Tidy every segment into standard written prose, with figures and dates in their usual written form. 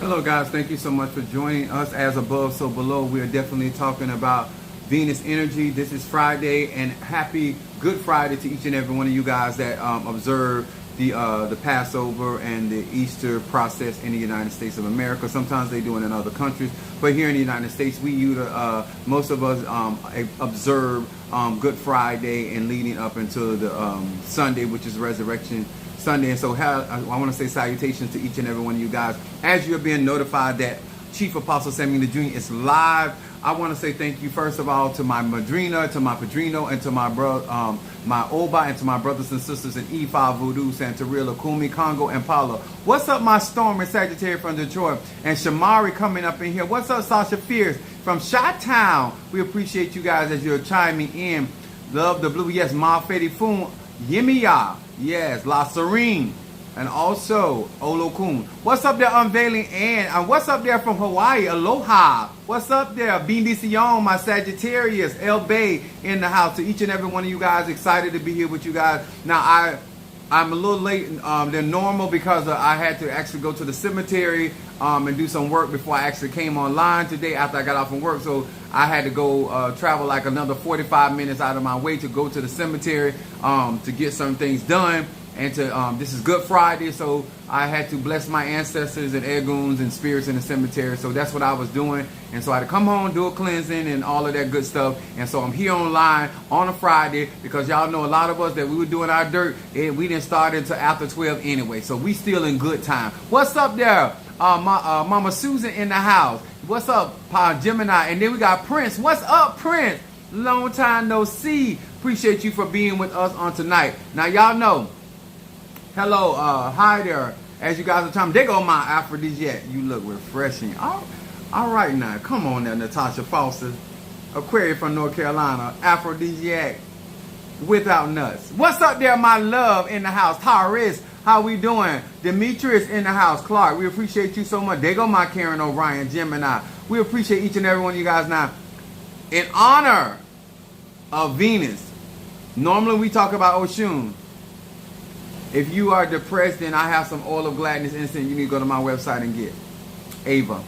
Hello guys, thank you so much for joining us. As above, so below. We are definitely talking about Venus energy. This is Friday, and happy Good Friday to each and every one of you guys that observe the Passover and the Easter process in the United States of America. Sometimes they do it in other countries, but here in the United States, most of us observe Good Friday and leading up until the Sunday, which is Resurrection Sunday. And so I want to say salutations to each and every one of you guys. As you're being notified that Chief Apostle Samuel Jr. is live, I want to say thank you first of all to my madrina, to my padrino, and to my brother, my Oba, and to my brothers and sisters in E5 Voodoo, Santeria, Lakumi, Congo, and Paula. What's up, my Storm and Sagittarius from Detroit, and Shamari coming up in here. What's up, Sasha Fierce from Chi-Town? We appreciate you guys as you're chiming in. Love the blue. Yes, Ma Fedi Foon, Yimiya. Yes, La Serene, and also Olokun. What's up there, Unveiling Ann? And what's up there from Hawaii? Aloha. What's up there, Bendición, my Sagittarius, El Bay in the house. To each and every one of you guys, excited to be here with you guys. Now, I'm a little late than normal because I had to actually go to the cemetery and do some work before I actually came online today after I got off from work. So I had to go travel like another 45 minutes out of my way to go to the cemetery to get some things done. And to this is Good Friday, so I had to bless my ancestors and eguns and spirits in the cemetery. So that's what I was doing. And so I had to come home, do a cleansing and all of that good stuff. And so I'm here online on a Friday because y'all know a lot of us that we were doing our dirt and we didn't start until after 12 anyway. So we still in good time. What's up there? Mama Susan in the house. What's up, Pa Gemini? And then we got Prince. What's up, Prince? Long time no see. Appreciate you for being with us on tonight. Now y'all know. Hello, hi there. As you guys are talking, there go my aphrodisiac. You look refreshing. All right now, come on there, Natasha Foster, Aquarius from North Carolina, aphrodisiac without nuts. What's up there, my love in the house? Taurus, how we doing? Demetrius in the house. Clark, we appreciate you so much. There go my Karen O'Brien, Gemini. We appreciate each and every one of you guys. Now, in honor of Venus, normally we talk about Oshun. If you are depressed, then I have some oil of gladness instant you need to go to my website and get. Ava.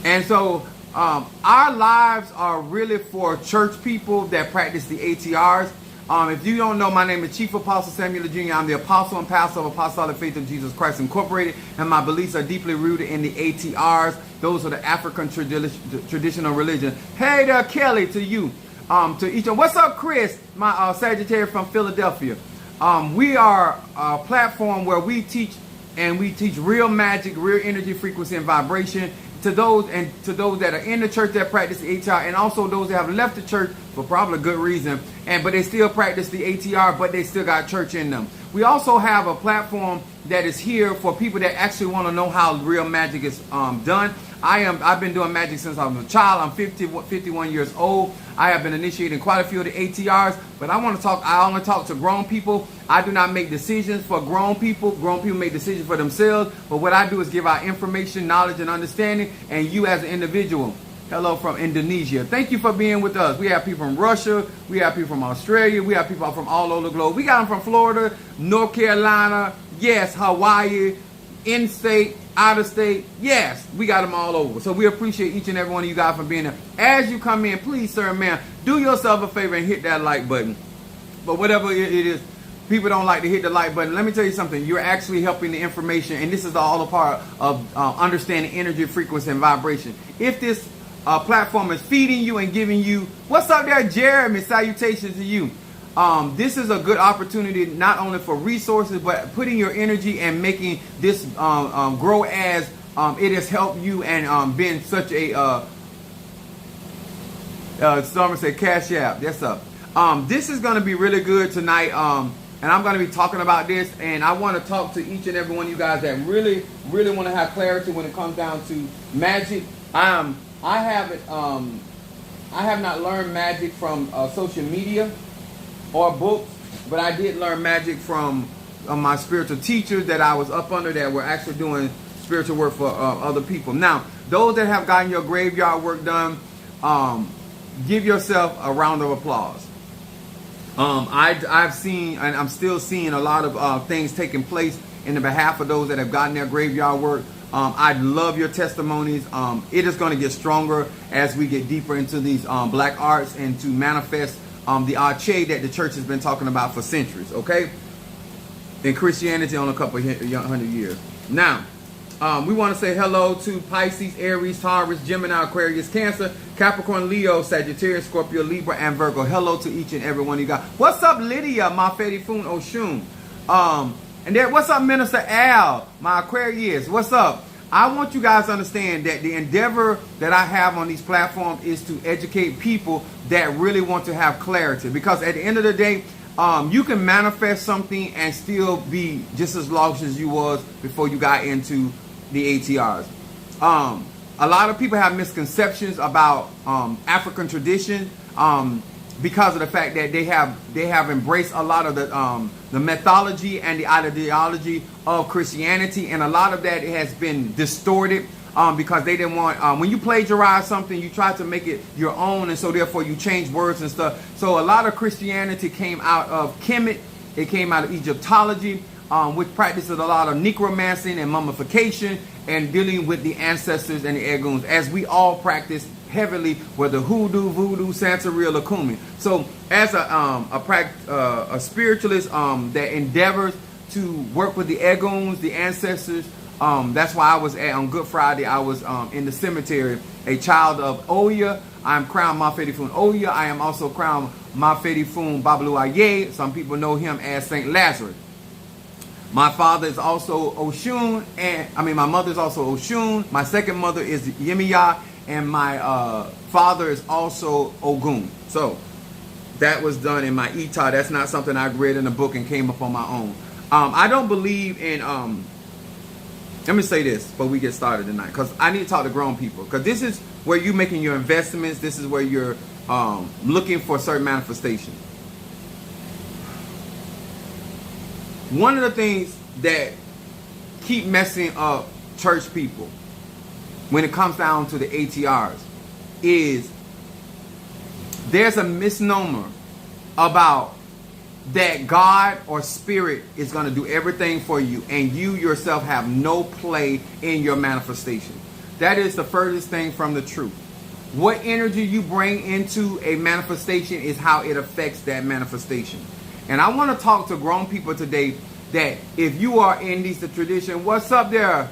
And so our lives are really for church people that practice the ATRs. If you don't know, my name is Chief Apostle Samuel Jr. I'm the apostle and pastor of Apostolic Faith of Jesus Christ Incorporated, and my beliefs are deeply rooted in the ATRs. Those are the African traditional religion. Hey there, Kelly, to you. To each one. What's up, Chris? My Sagittarius from Philadelphia. We are a platform where we teach real magic, real energy, frequency, and vibration to those that are in the church that practice the ATR, and also those that have left the church for probably a good reason, but they still practice the ATR, but they still got church in them. We also have a platform that is here for people that actually want to know how real magic is done. I've been doing magic since I was a child. I'm 51 years old. I have been initiating quite a few of the ATRs, but I only talk to grown people. I do not make decisions for grown people. Grown people make decisions for themselves. But what I do is give out information, knowledge, and understanding, and you as an individual. Hello from Indonesia. Thank you for being with us. We have people from Russia. We have people from Australia. We have people from all over the globe. We got them from Florida, North Carolina, yes, Hawaii, in-state, out of state, yes, we got them all over. So we appreciate each and every one of you guys for being there. As you come in, please, sir, ma'am, do yourself a favor and hit that like button. But whatever it is, people don't like to hit the like button. Let me tell you something. You're actually helping the information, and this is all a part of understanding energy, frequency, and vibration. If this platform is feeding you and giving you, what's up there, Jeremy? Salutations to you. This is a good opportunity not only for resources, but putting your energy and making this grow as it has helped you and been such a someone said Cash App. That's up. This is going to be really good tonight, and I'm going to be talking about this, and I want to talk to each and every one of you guys that really want to have clarity when it comes down to magic. I have not learned magic from social media or books, but I did learn magic from my spiritual teachers that I was up under that were actually doing spiritual work for other people. Now, those that have gotten your graveyard work done, give yourself a round of applause. I've seen, and I'm still seeing a lot of things taking place in the behalf of those that have gotten their graveyard work. I love your testimonies. It is going to get stronger as we get deeper into these black arts and to manifest the arche that the church has been talking about for centuries, okay? In Christianity on a couple of hundred years. Now, we want to say hello to Pisces, Aries, Taurus, Gemini, Aquarius, Cancer, Capricorn, Leo, Sagittarius, Scorpio, Libra, and Virgo. Hello to each and every one of you guys. What's up, Lydia, Mafedi Fun Oshun? And then, what's up, Minister Al, my Aquarius? What's up? I want you guys to understand that the endeavor that I have on these platforms is to educate people that really want to have clarity. Because at the end of the day, you can manifest something and still be just as lost as you was before you got into the ATRs. A lot of people have misconceptions about African tradition because of the fact that they have embraced a lot of the mythology and the ideology of Christianity, and a lot of that has been distorted because they didn't want, when you plagiarize something, you try to make it your own, and so therefore you change words and stuff. So a lot of Christianity came out of Kemet, it came out of Egyptology, which practices a lot of necromancy and mummification and dealing with the ancestors and the eguns, as we all practice heavily, whether hoodoo, voodoo, Santeria, or Kumi. So as a spiritualist that endeavors to work with the eguns, the ancestors, that's why I was on Good Friday, I was in the cemetery, a child of Oya. I am crowned Mafedi Fun Oya. I am also crowned Mafedi Fun Babalu Aye. Some people know him as Saint Lazarus. My father is also Oshun, my mother is also Oshun. My second mother is Yemiya, and my father is also Ogun. So that was done in my Ita. That's not something I read in a book and came up on my own. I don't believe in, let me say this before we get started tonight, because I need to talk to grown people, because this is where you're making your investments. This is where you're looking for certain manifestation. One of the things that keep messing up church people when it comes down to the ATRs is there's a misnomer about that God or spirit is going to do everything for you and you yourself have no play in your manifestation. That is the furthest thing from the truth. What energy you bring into a manifestation is how it affects that manifestation. And I want to talk to grown people today that if you are in the tradition, what's up there?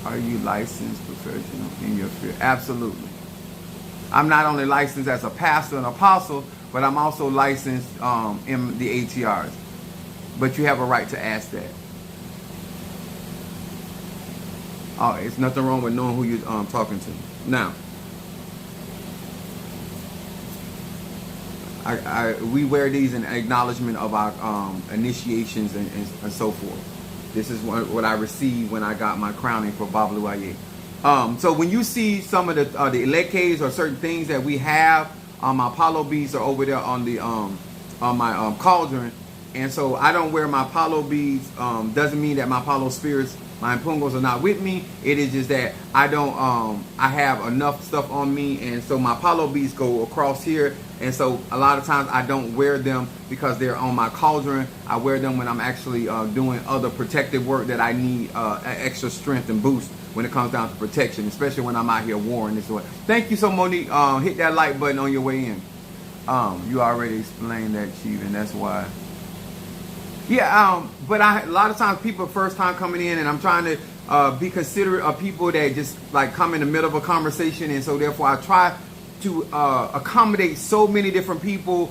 Are you licensed professional in your field? Absolutely. I'm not only licensed as a pastor and apostle, but I'm also licensed in the ATRs. But you have a right to ask that. Oh, it's nothing wrong with knowing who you're talking to. Now, we wear these in acknowledgement of our initiations and so forth. This is what I received when I got my crowning for Babalu Aye. So when you see some of the elekes or certain things that we have, my Apollo beads are over there on the on my cauldron, and so I don't wear my Apollo beads. Doesn't mean that my Apollo spirits, my Impungos, are not with me. It is just that I don't. I have enough stuff on me, and so my Apollo beads go across here. And so a lot of times I don't wear them because they're on my cauldron. I wear them when I'm actually doing other protective work that I need extra strength and boost when it comes down to protection, especially when I'm out here warring this way. Thank you so much, Monique. Hit that like button on your way in. You already explained that, Chief, and that's why. Yeah, but a lot of times people first time coming in, and I'm trying to be considerate of people that just like come in the middle of a conversation, and so therefore I try to accommodate so many different people,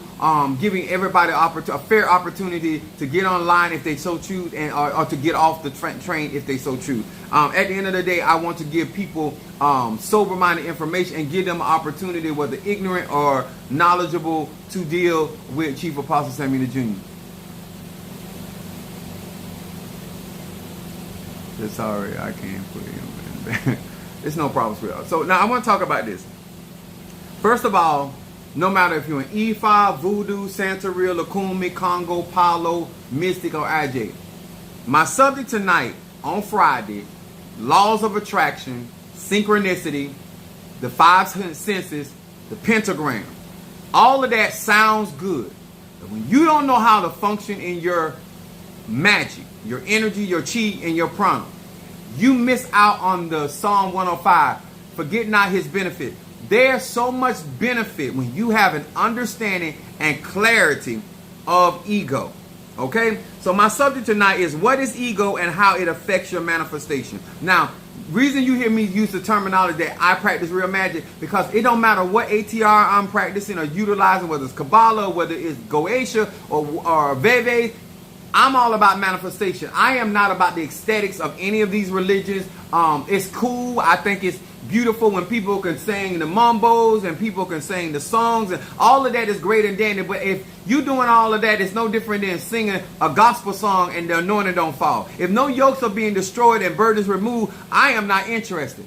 giving everybody a fair opportunity to get online if they so choose, and or to get off the train if they so choose. At the end of the day, I want to give people sober-minded information and give them an opportunity, whether ignorant or knowledgeable, to deal with Chief Apostle Samuel Jr. Sorry, I can't put him in. It's no problem, sweetheart. So now I want to talk about this. First of all, no matter if you're an Ifa, Voodoo, Santeria, Lakumi, Congo, Palo, Mystic, or Aj, my subject tonight on Friday, laws of attraction, synchronicity, the five senses, the pentagram. All of that sounds good. But when you don't know how to function in your magic, your energy, your chi, and your prana. You miss out on the Psalm 105. Forget not his benefit. There's so much benefit when you have an understanding and clarity of ego. Okay? So my subject tonight is what is ego and how it affects your manifestation. Now, reason you hear me use the terminology that I practice real magic, because it don't matter what ATR I'm practicing or utilizing, whether it's Kabbalah, whether it's Goetia or Veve. I'm all about manifestation. I am not about the aesthetics of any of these religions. It's cool. I think it's beautiful when people can sing the mumbos and people can sing the songs, and all of that is great and dandy. But if you doing all of that, it's no different than singing a gospel song and the anointing don't fall. If no yokes are being destroyed and burdens removed, I am not interested.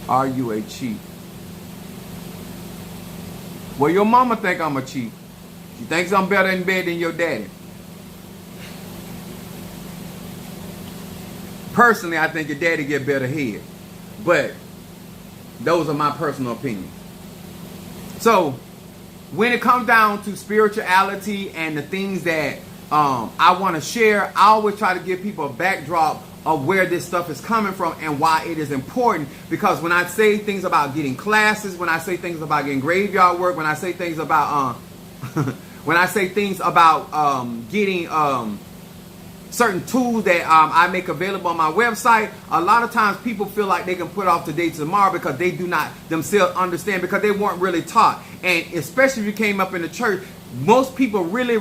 Are you a chief? Well, your mama think I'm a chief. She thinks I'm better in bed than your daddy. Personally, I think your daddy get better head. But those are my personal opinions. So, when it comes down to spirituality and the things that I want to share, I always try to give people a backdrop of where this stuff is coming from and why it is important. Because when I say things about getting classes, when I say things about getting graveyard work, when I say things about getting certain tools that I make available on my website, a lot of times people feel like they can put off today to tomorrow because they do not themselves understand, because they weren't really taught. And especially if you came up in the church, most people really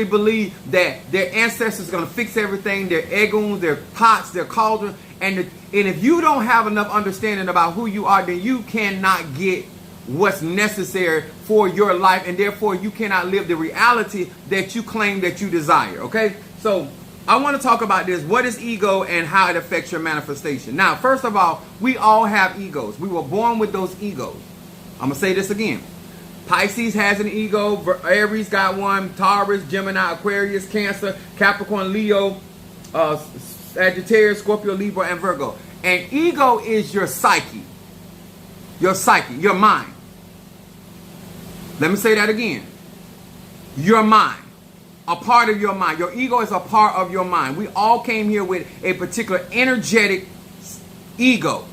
believe that their ancestors are going to fix everything, their egoons, their pots, their cauldrons. And if you don't have enough understanding about who you are, then you cannot get what's necessary for your life, and therefore you cannot live the reality that you claim that you desire. Okay? So I want to talk about this. What is ego and how it affects your manifestation? Now, first of all, we all have egos. We were born with those egos. I'm going to say this again. Pisces has an ego. Aries got one. Taurus, Gemini, Aquarius, Cancer, Capricorn, Leo, Sagittarius, Scorpio, Libra, and Virgo. And ego is your psyche. Your psyche, your mind. Let me say that again. Your mind. A part of your mind. Your ego is a part of your mind. We all came here with a particular energetic ego.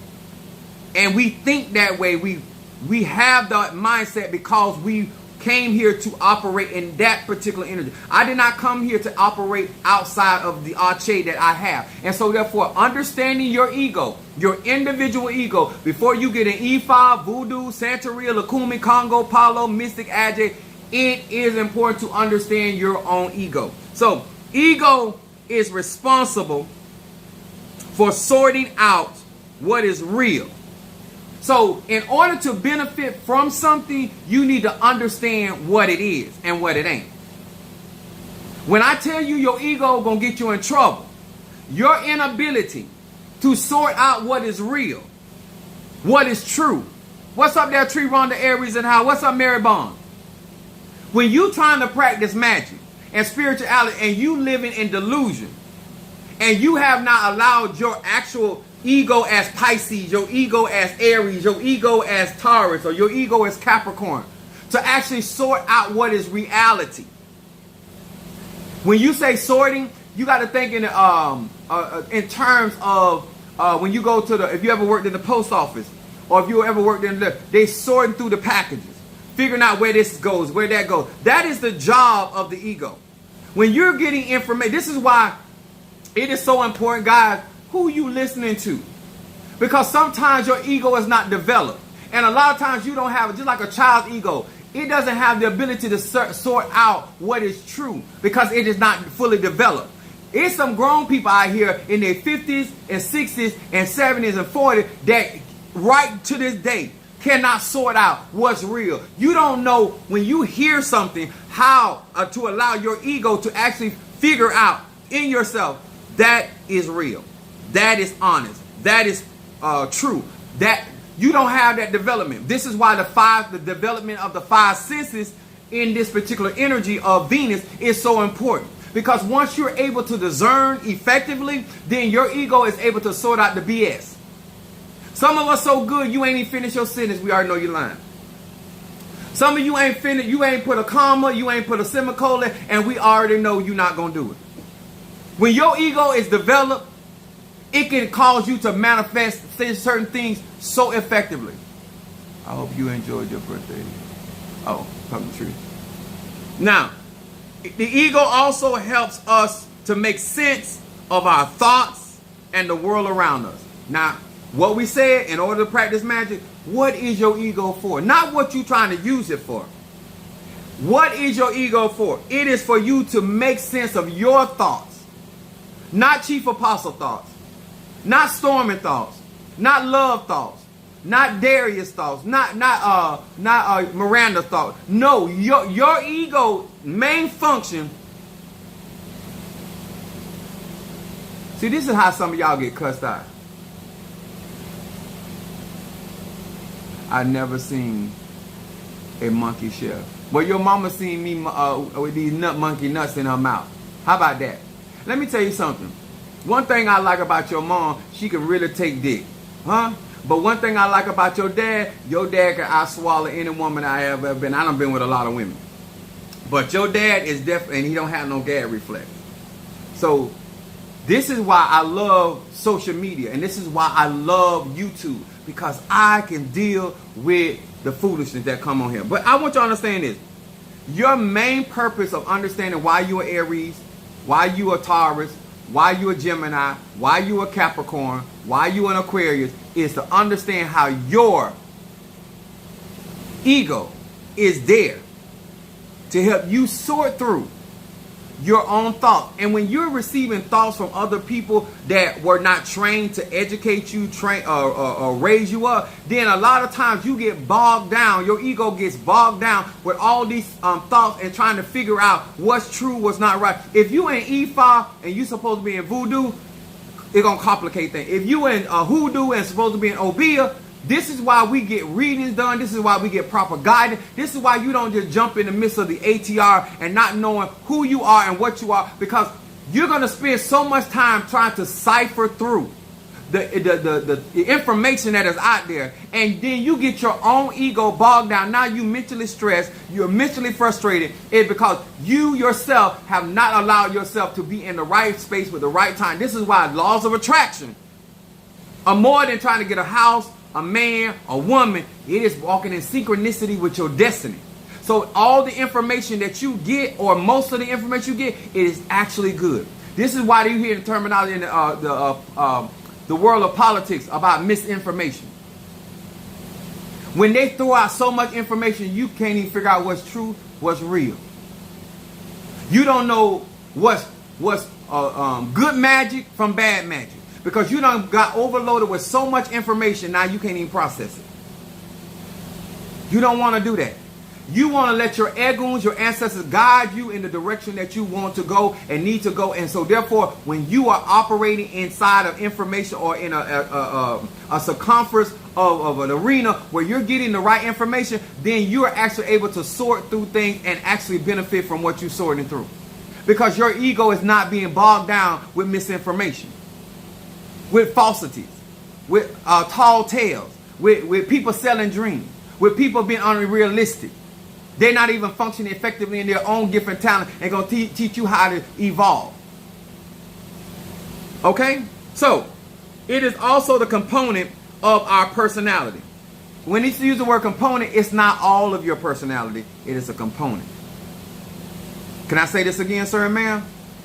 And we think that way. We have that mindset because we came here to operate in that particular energy. I did not come here to operate outside of the arche that I have. And so therefore, understanding your ego, your individual ego, before you get an Ifa, Voodoo, Santeria, Lakumi, Congo, Palo, Mystic, Ajay, it is important to understand your own ego. So, ego is responsible for sorting out what is real. So, in order to benefit from something, you need to understand what it is and what it ain't. When I tell you your ego gonna get you in trouble, your inability to sort out what is real, what is true. What's up there, Tree Rhonda, Aries, and how? What's up, Mary Bond? When you trying to practice magic and spirituality and you living in delusion, and you have not allowed your actual ego as Pisces, your ego as Aries, your ego as Taurus, or your ego as Capricorn, to actually sort out what is reality. When you say sorting, you got to think in terms of when you go to if you ever worked in the post office, or if you ever worked they sorting through the packages, figuring out where this goes, where that goes. That is the job of the ego. When you're getting information, this is why it is so important, guys, who you listening to. Because sometimes your ego is not developed. And a lot of times you don't have it, just like a child's ego. It doesn't have the ability to sort out what is true because it is not fully developed. It's some grown people out here in their 50s and 60s and 70s and 40s that right to this day cannot sort out what's real. You don't know when you hear something how to allow your ego to actually figure out in yourself that is real, that is honest, that is true, that you don't have that development. This is why the development of the five senses in this particular energy of Venus is so important. Because once you're able to discern effectively, then your ego is able to sort out the BS. Some of us so good, you ain't even finished your sentence, we already know you're lying. Some of you ain't finished, you ain't put a comma, you ain't put a semicolon, and we already know you're not going to do it. When your ego is developed, it can cause you to manifest certain things so effectively. I hope you enjoyed your birthday. Oh, talking the truth. Now, the ego also helps us to make sense of our thoughts and the world around us. Now, what we said, in order to practice magic, what is your ego for? Not what you're trying to use it for. What is your ego for? It is for you to make sense of your thoughts. Not chief apostle thoughts. Not storming thoughts. Not love thoughts. Not Darius thoughts. Not Miranda thoughts. No, your ego main function. See, this is how some of y'all get cussed out. I never seen a monkey chef. Well, your mama seen me with these monkey nuts in her mouth. How about that? Let me tell you something. One thing I like about your mom, she can really take dick. Huh? But one thing I like about your dad can out-swallow any woman I have ever been. I done been with a lot of women. But your dad is definitely, and he don't have no gag reflex. So, this is why I love social media. And this is why I love YouTube. Because I can deal with the foolishness that come on here. But I want you to understand this. Your main purpose of understanding why you are Aries, why you are Taurus, why you a Gemini, why you a Capricorn, why you an Aquarius, is to understand how your ego is there to help you sort through your own thoughts. And when you're receiving thoughts from other people that were not trained to educate you, train or raise you up, then a lot of times you get bogged down. Your ego gets bogged down with all these thoughts and trying to figure out what's true, what's not right. If you in Ifa and you supposed to be in voodoo, it's gonna complicate things. If you in hoodoo and supposed to be in Obeah, this is why we get readings done. This is why we get proper guidance. This is why you don't just jump in the midst of the ATR and not knowing who you are and what you are, because you're going to spend so much time trying to cipher through the information that is out there. And then you get your own ego bogged down. Now you mentally stressed. You're mentally frustrated. It's because you yourself have not allowed yourself to be in the right space with the right time. This is why laws of attraction are more than trying to get a house, a man, a woman. It is walking in synchronicity with your destiny. So all the information that you get, or most of the information you get, it is actually good. This is why you hear the terminology in the world of politics about misinformation. When they throw out so much information, you can't even figure out what's true, what's real. You don't know what's good magic from bad magic. Because you done got overloaded with so much information, now you can't even process it. You don't want to do that. You want to let your eguns, your ancestors, guide you in the direction that you want to go and need to go. And so therefore, when you are operating inside of information or in a circumference of an arena where you're getting the right information, then you are actually able to sort through things and actually benefit from what you're sorting through. Because your ego is not being bogged down with misinformation, with falsities, with tall tales, with people selling dreams, with people being unrealistic. They're not even functioning effectively in their own gift and talent and going to teach you how to evolve. Okay? So, it is also the component of our personality. When you use the word component, it's not all of your personality. It is a component. Can I say this again, sir and ma'am?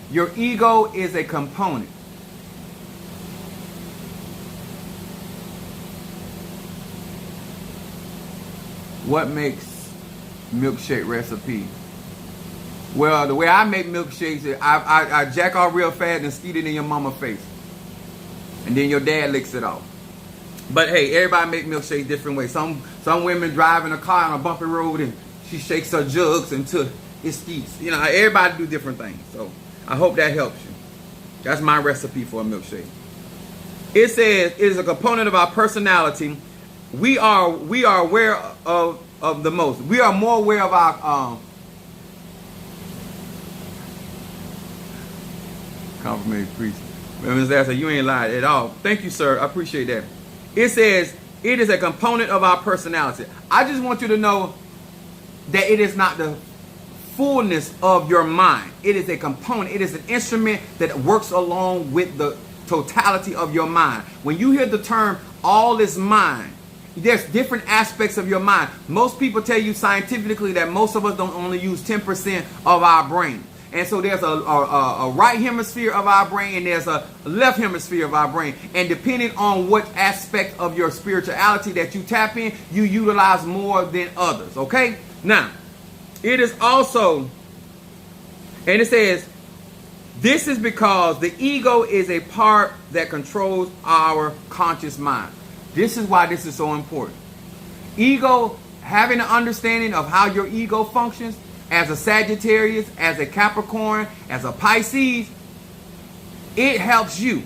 Your ego is a component. What makes milkshake recipe? Well, the way I make milkshakes is I jack off real fast and skeet it in your mama's face. And then your dad licks it off. But hey, everybody make milkshakes different ways. Some women drive in a car on a bumpy road and she shakes her jugs until it skeets. You know, everybody do different things. So I hope that helps you. That's my recipe for a milkshake. It says it is a component of our personality. We are aware of the most. We are more aware of our confirmation priest. Said, you ain't lied at all. Thank you, sir. I appreciate that. It says it is a component of our personality. I just want you to know that it is not the fullness of your mind. It is a component. It is an instrument that works along with the totality of your mind. When you hear the term all is mind, there's different aspects of your mind. Most people tell you scientifically that most of us don't only use 10% of our brain. And so there's a right hemisphere of our brain and there's a left hemisphere of our brain. And depending on what aspect of your spirituality that you tap in, you utilize more than others. Okay? Now, it is also, and it says, this is because the ego is a part that controls our conscious mind. This is why this is so important. Ego, having an understanding of how your ego functions, as a Sagittarius, as a Capricorn, as a Pisces, it helps you.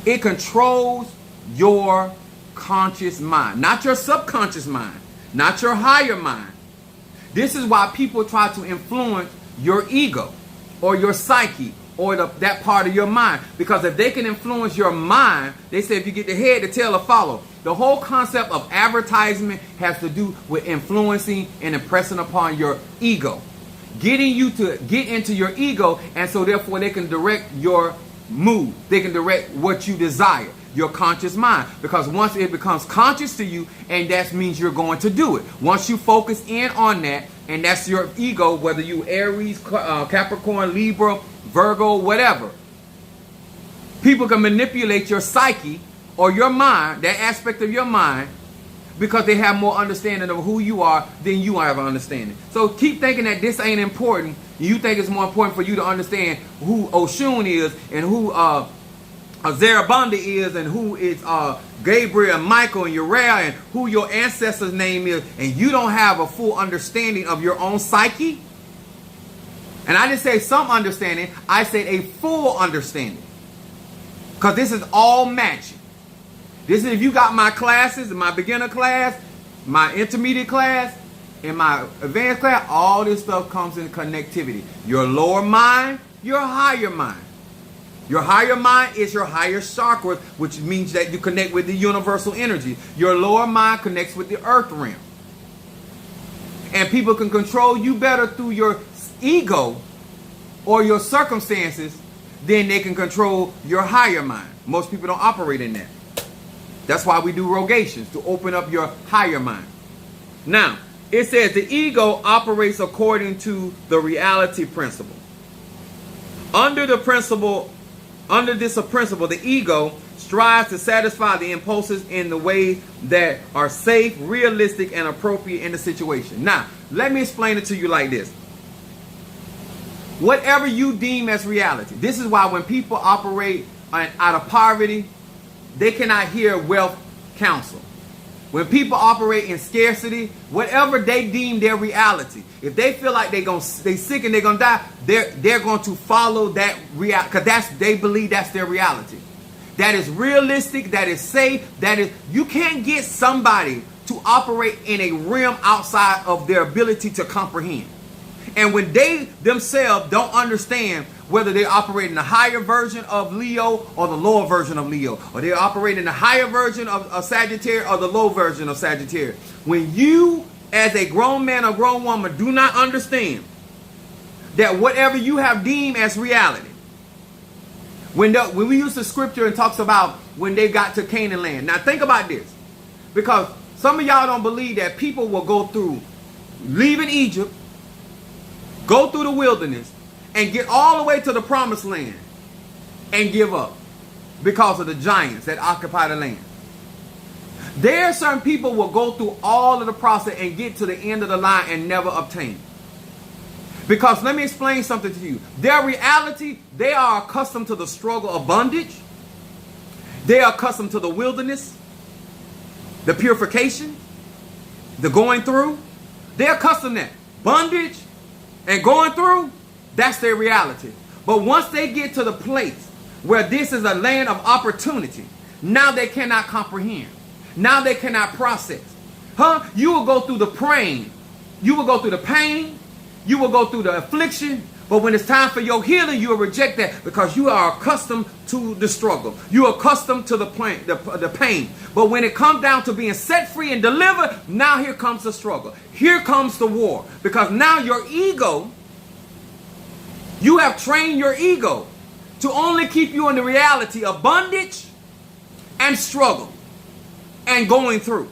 It controls your conscious mind, not your subconscious mind, not your higher mind. This is why people try to influence your ego or your psyche or that part of your mind. Because if they can influence your mind, they say if you get the head, the tail will follow. The whole concept of advertisement has to do with influencing and impressing upon your ego. Getting you to get into your ego, and so therefore they can direct your mood. They can direct what you desire, your conscious mind. Because once it becomes conscious to you, and that means you're going to do it. Once you focus in on that, and that's your ego, whether you Aries, Capricorn, Libra, Virgo, whatever. People can manipulate your psyche or your mind, that aspect of your mind, because they have more understanding of who you are than you have an understanding. So keep thinking that this ain't important. You think it's more important for you to understand who Oshun is and who Zarabanda is and who is Gabriel and Michael and Uriah and who your ancestor's name is, and you don't have a full understanding of your own psyche. And I didn't say some understanding, I said a full understanding. Because this is all matching. This is if you got my classes, my beginner class, my intermediate class, and my advanced class, all this stuff comes in connectivity. Your lower mind, your higher mind. Your higher mind is your higher chakra, which means that you connect with the universal energy. Your lower mind connects with the earth realm. And people can control you better through your ego or your circumstances than they can control your higher mind. Most people don't operate in that. That's why we do rogations, to open up your higher mind. Now, it says the ego operates according to the reality principle. Under this principle, the ego strives to satisfy the impulses in the ways that are safe, realistic, and appropriate in the situation. Now, let me explain it to you like this. Whatever you deem as reality. This is why when people operate out of poverty, they cannot hear wealth counsel. When people operate in scarcity, whatever they deem their reality, if they feel like they sick and they're gonna die, they're going to follow that reality, because they believe that's their reality. That is realistic, that is safe, you can't get somebody to operate in a realm outside of their ability to comprehend. And when they themselves don't understand whether they operate in the higher version of Leo or the lower version of Leo, or they operate in the higher version of Sagittarius or the low version of Sagittarius, when you as a grown man or grown woman do not understand that whatever you have deemed as reality, when we use the scripture and talks about when they got to Canaan land. Now think about this, because some of y'all don't believe that people will go through leaving Egypt, go through the wilderness, and get all the way to the promised land and give up because of the giants that occupy the land. There are certain people will go through all of the process and get to the end of the line and never obtain. Because let me explain something to you. Their reality, they are accustomed to the struggle of bondage. They are accustomed to the wilderness, the purification, the going through. They're accustomed to that. Bondage and going through, that's their reality. But once they get to the place where this is a land of opportunity, now they cannot comprehend. Now they cannot process. You will go through the pain. You will go through the pain. You will go through the affliction. But when it's time for your healing, you will reject that because you are accustomed to the struggle. You are accustomed to the pain. But when it comes down to being set free and delivered, now here comes the struggle. Here comes the war. Because now your ego, you have trained your ego to only keep you in the reality of bondage and struggle and going through.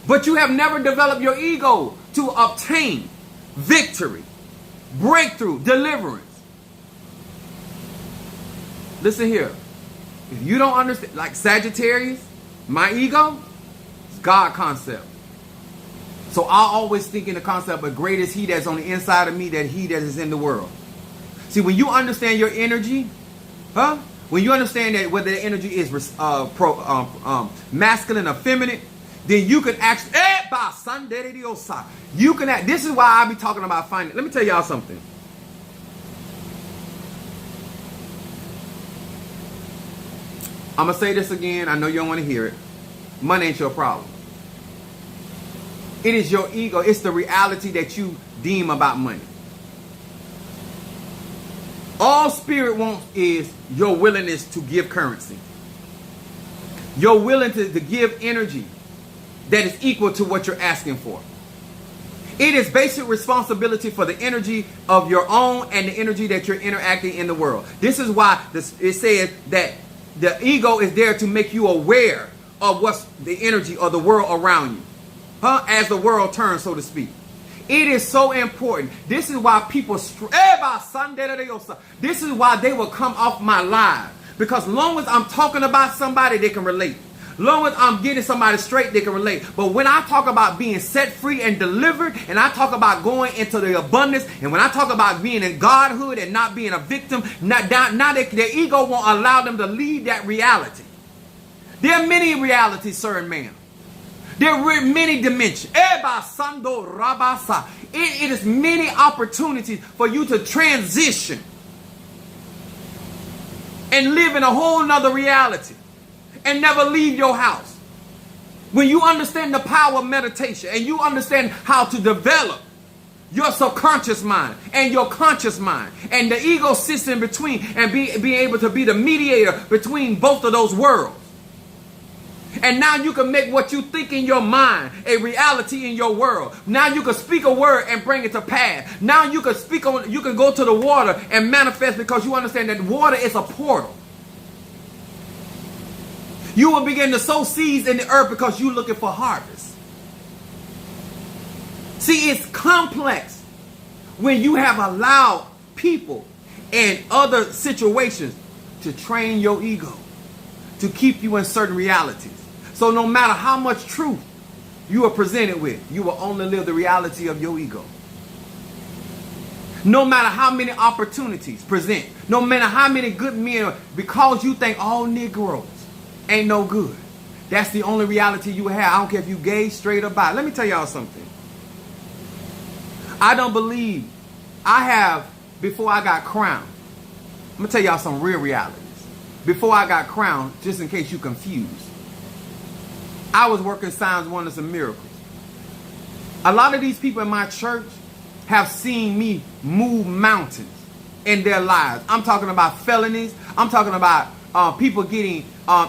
But you have never developed your ego to obtain victory, breakthrough, deliverance. Listen here. If you don't understand, like Sagittarius, my ego, it's God concept. So I always think in the concept of great is he that's on the inside of me than he that is in the world. See, when you understand your energy, when you understand that whether the energy is masculine or feminine, then you can actually, you can act. This is why I be talking about finance. Let me tell y'all something. I'm going to say this again. I know you don't want to hear it. Money ain't your problem. It is your ego. It's the reality that you deem about money. All spirit wants is your willingness to give currency. Your willingness to give energy that is equal to what you're asking for. It is basic responsibility for the energy of your own and the energy that you're interacting in the world. This is why it says that the ego is there to make you aware of what's the energy of the world around you. As the world turns, so to speak. It is so important. This is why people, this is why they will come off my live. Because long as I'm talking about somebody, they can relate. Long as I'm getting somebody straight, they can relate. But when I talk about being set free and delivered, and I talk about going into the abundance, and when I talk about being in Godhood and not being a victim, now their ego won't allow them to leave that reality. There are many realities, sir and ma'am. There are many dimensions. It is many opportunities for you to transition and live in a whole nother reality and never leave your house. When you understand the power of meditation and you understand how to develop your subconscious mind and your conscious mind, and the ego sits in between and being able to be the mediator between both of those worlds. And now you can make what you think in your mind a reality in your world. Now you can speak a word and bring it to pass. Now you can you can go to the water and manifest because you understand that water is a portal. You will begin to sow seeds in the earth because you're looking for harvest. See, it's complex when you have allowed people and other situations to train your ego, to keep you in certain realities. So no matter how much truth you are presented with, you will only live the reality of your ego. No matter how many opportunities present, no matter how many good men, because you think all Negroes ain't no good. That's the only reality you have. I don't care if you gay, straight, or bi. Let me tell y'all something. I don't believe I have, before I got crowned. I'm going to tell y'all some real realities. Before I got crowned, just in case you confused, I was working signs, wonders, and miracles. A lot of these people in my church have seen me move mountains in their lives. I'm talking about felonies. I'm talking about people getting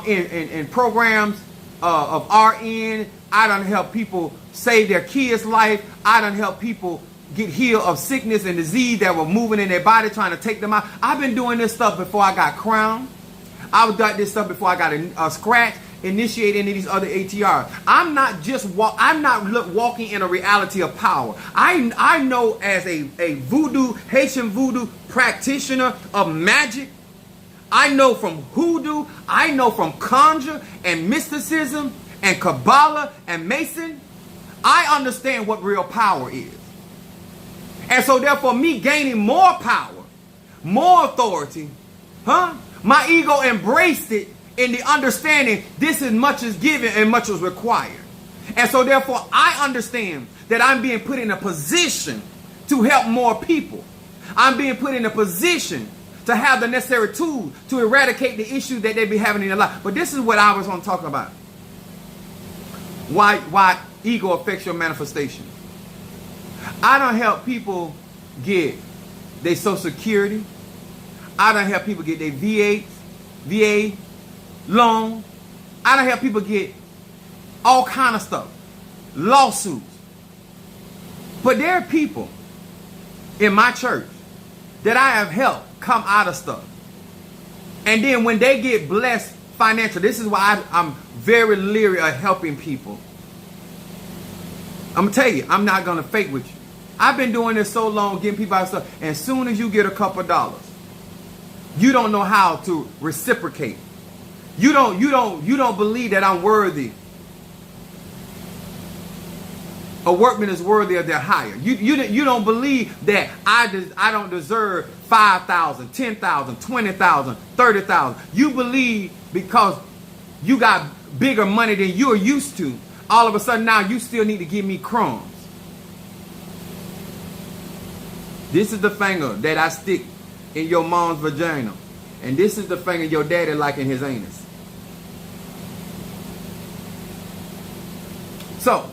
in programs of RN. I done help people save their kids' life. I done help people get healed of sickness and disease that were moving in their body, trying to take them out. I've been doing this stuff before I got crowned. I've done this stuff before I got a scratch, initiated into these other ATRs. I'm not just walking in a reality of power. I know as a Haitian voodoo practitioner of magic. I know from hoodoo. I know from conjure and mysticism and Kabbalah and Mason. I understand what real power is. And so therefore me gaining more power, more authority, my ego embraced it in the understanding this is much is given and much is required. And so therefore I understand that I'm being put in a position to help more people. I'm being put in a position to have the necessary tools to eradicate the issues that they be having in their life. But this is what I was going to talk about. Why ego affects your manifestation. I don't help people get their Social Security. I done help people get their VA loan. I done help people get all kind of stuff. Lawsuits. But there are people in my church that I have helped come out of stuff. And then when they get blessed financially, this is why I'm very leery of helping people. I'm going to tell you, I'm not going to fake with you. I've been doing this so long, getting people out of stuff. And as soon as you get a couple dollars, you don't know how to reciprocate. You don't believe that I'm worthy. A workman is worthy of their hire. You don't believe that I don't deserve 5,000, 10,000, 20,000, 30,000. You believe because you got bigger money than you're used to, all of a sudden now you still need to give me crumbs. This is the finger that I stick in your mom's vagina. And this is the finger your daddy like in his anus. So,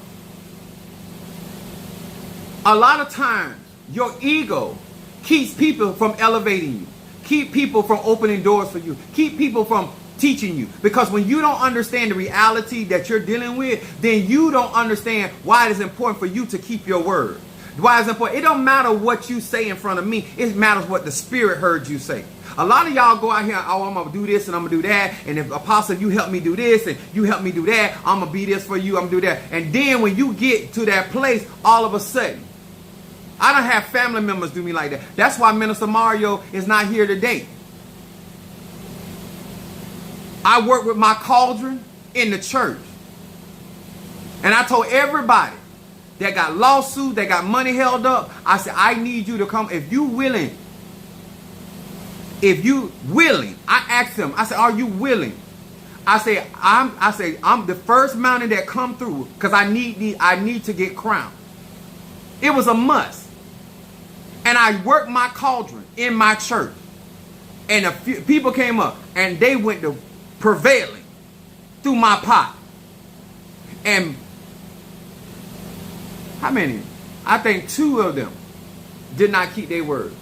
a lot of times, your ego keeps people from elevating you. Keep people from opening doors for you. Keep people from teaching you. Because when you don't understand the reality that you're dealing with, then you don't understand why it is important for you to keep your word. Why it's important. It don't matter what you say in front of me. It matters what the Spirit heard you say. A lot of y'all go out here, oh, I'm going to do this and I'm going to do that. And if Apostle, you help me do this and you help me do that, I'm going to be this for you, I'm going to do that. And then when you get to that place, all of a sudden, I don't have family members do me like that. That's why Minister Mario is not here today. I work with my cauldron in the church. And I told everybody that got lawsuits, that got money held up, I said, I need you to come. If you willing, I asked him, I said, are you willing? I said, I'm the first mountain that come through because I need to get crowned. It was a must. And I worked my cauldron in my church. And a few people came up and they went to prevailing through my pot. And how many? I think 2 of them did not keep their word.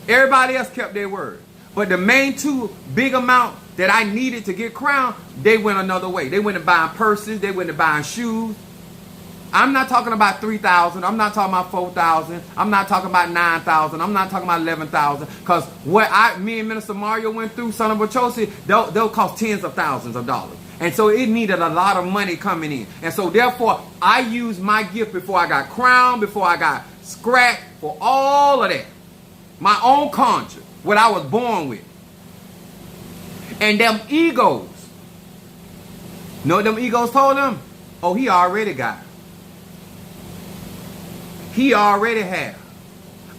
Everybody else kept their word. But the main 2 big amount that I needed to get crowned, they went another way. They went to buying purses. They went to buying shoes. I'm not talking about 3,000. I'm not talking about 4,000. I'm not talking about 9,000. I'm not talking about 11,000. Because what me and Minister Mario went through, son of Bachosi, they'll cost tens of thousands of dollars. And so it needed a lot of money coming in. And so therefore, I used my gift before I got crowned, before I got scratched, for all of that. My own conscience, what I was born with. And them egos. You know what them egos told them? Oh, he already got it. He already had.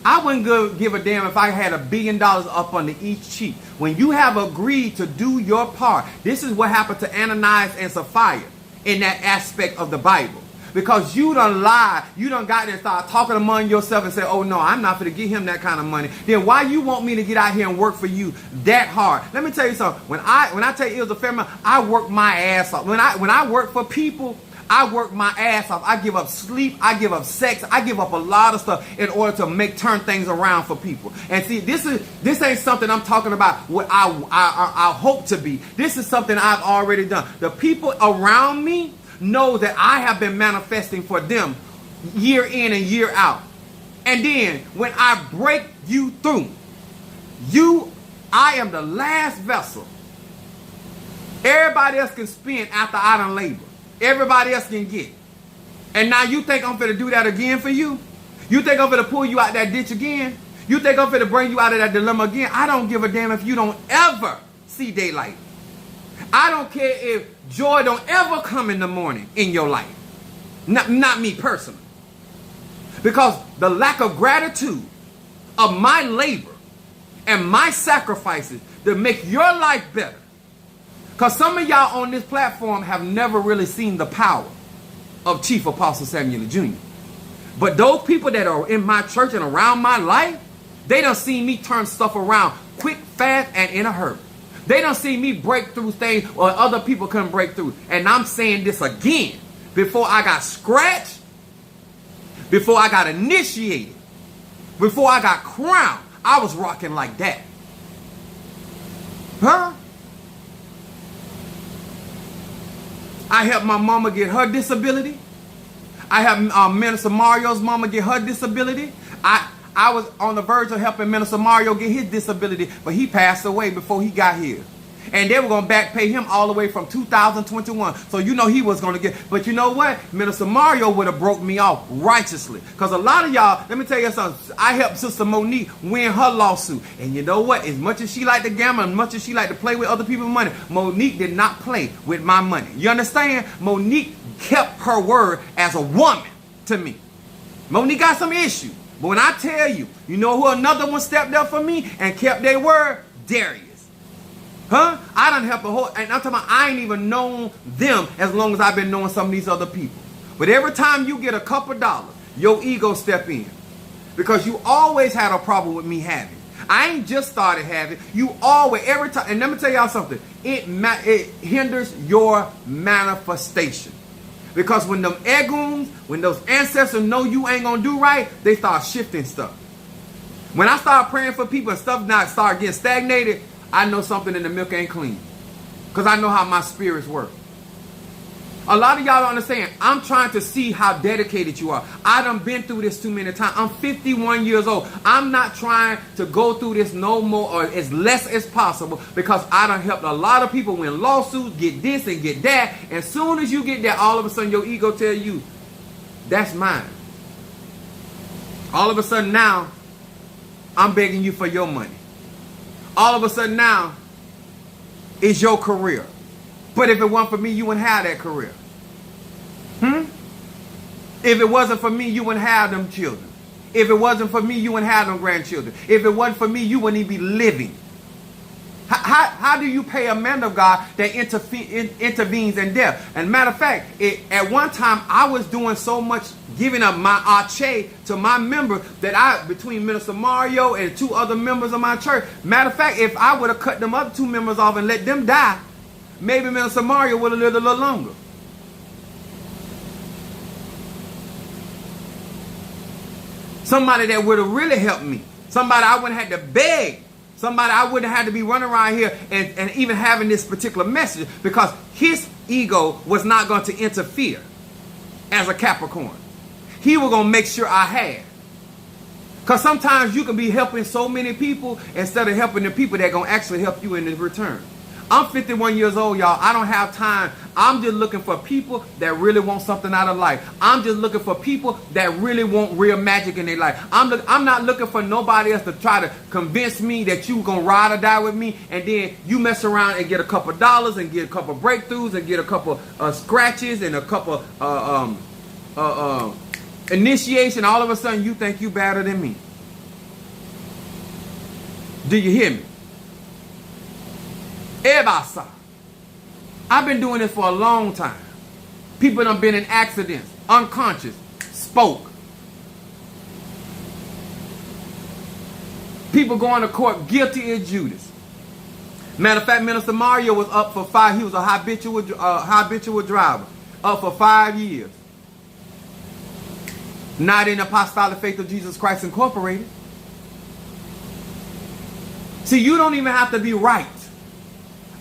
I wouldn't give a damn if I had $1 billion up under each cheek. When you have agreed to do your part, this is what happened to Ananias and Sapphira in that aspect of the Bible. Because you done lied, you done got there and start talking among yourself and say, oh no, I'm not going to give him that kind of money. Then why you want me to get out here and work for you that hard? Let me tell you something. When I tell you it was a family, I work my ass off. When I work for people, I work my ass off. I give up sleep. I give up sex. I give up a lot of stuff in order to turn things around for people. And see, this ain't something I'm talking about what I hope to be. This is something I've already done. The people around me know that I have been manifesting for them year in and year out. And then when I break you through, I am the last vessel. Everybody else can spin after I done labor. Everybody else can get. And now you think I'm finna do that again for you? You think I'm finna pull you out that ditch again? You think I'm finna bring you out of that dilemma again? I don't give a damn if you don't ever see daylight. I don't care if joy don't ever come in the morning in your life. Not me personally. Because the lack of gratitude of my labor and my sacrifices to make your life better. Because some of y'all on this platform have never really seen the power of Chief Apostle Samuel Jr. But those people that are in my church and around my life, they done seen me turn stuff around quick, fast, and in a hurry. They done seen me break through things or other people couldn't break through. And I'm saying this again. Before I got scratched, before I got initiated, before I got crowned, I was rocking like that. Huh? I helped my mama get her disability. I helped Minister Mario's mama get her disability. I was on the verge of helping Minister Mario get his disability, but he passed away before he got here. And they were going to back pay him all the way from 2021. So you know he was going to get. But you know what? Minister Mario would have broke me off righteously. Because a lot of y'all, let me tell you something. I helped Sister Monique win her lawsuit. And you know what? As much as she liked to gamble, as much as she liked to play with other people's money, Monique did not play with my money. You understand? Monique kept her word as a woman to me. Monique got some issue. But when I tell you, you know who another one stepped up for me and kept their word? Darius. Huh? I done helped the whole, and I'm talking about I ain't even known them as long as I've been knowing some of these other people. But every time you get a couple dollars, your ego step in. Because you always had a problem with me having. I ain't just started having. You always, every time, and let me tell y'all something. It hinders your manifestation. Because when them egoons, when those ancestors know you ain't gonna do right, they start shifting stuff. When I start praying for people and stuff not start getting stagnated, I know something in the milk ain't clean. Because I know how my spirits work. A lot of y'all don't understand. I'm trying to see how dedicated you are. I done been through this too many times. I'm 51 years old. I'm not trying to go through this no more or as less as possible because I done helped a lot of people win lawsuits, get this and get that. And soon as you get that, all of a sudden your ego tell you, that's mine. All of a sudden now, I'm begging you for your money. All of a sudden now, it's your career. But if it wasn't for me, you wouldn't have that career. If it wasn't for me, you wouldn't have them children. If it wasn't for me, you wouldn't have them grandchildren. If it wasn't for me, you wouldn't even be living. How do you pay a man of God that intervenes in death? And matter of fact, at one time, I was doing so much giving up my arche to my member that between Minister Mario and 2 other members of my church, matter of fact, if I would have cut them other 2 members off and let them die, maybe Minister Mario would have lived a little longer. Somebody that would have really helped me. Somebody I wouldn't have had to beg. Somebody I wouldn't have had to be running around here and even having this particular message because his ego was not going to interfere as a Capricorn. He was going to make sure I had. Because sometimes you can be helping so many people instead of helping the people that are going to actually help you in the return. I'm 51 years old, y'all. I don't have time. I'm just looking for people that really want something out of life. I'm just looking for people that really want real magic in their life. I'm not looking for nobody else to try to convince me that you going to ride or die with me and then you mess around and get a couple dollars and get a couple breakthroughs and get a couple scratches and a couple initiation. All of a sudden you think you better than me. Do you hear me? Ebasa. I've been doing this for a long time. People done been in accidents, unconscious, spoke. People going to court guilty as Judas. Matter of fact, Minister Mario was up for 5. He was a habitual driver, up for 5 years. Not in the Apostolic Faith of Jesus Christ Incorporated. See, you don't even have to be right.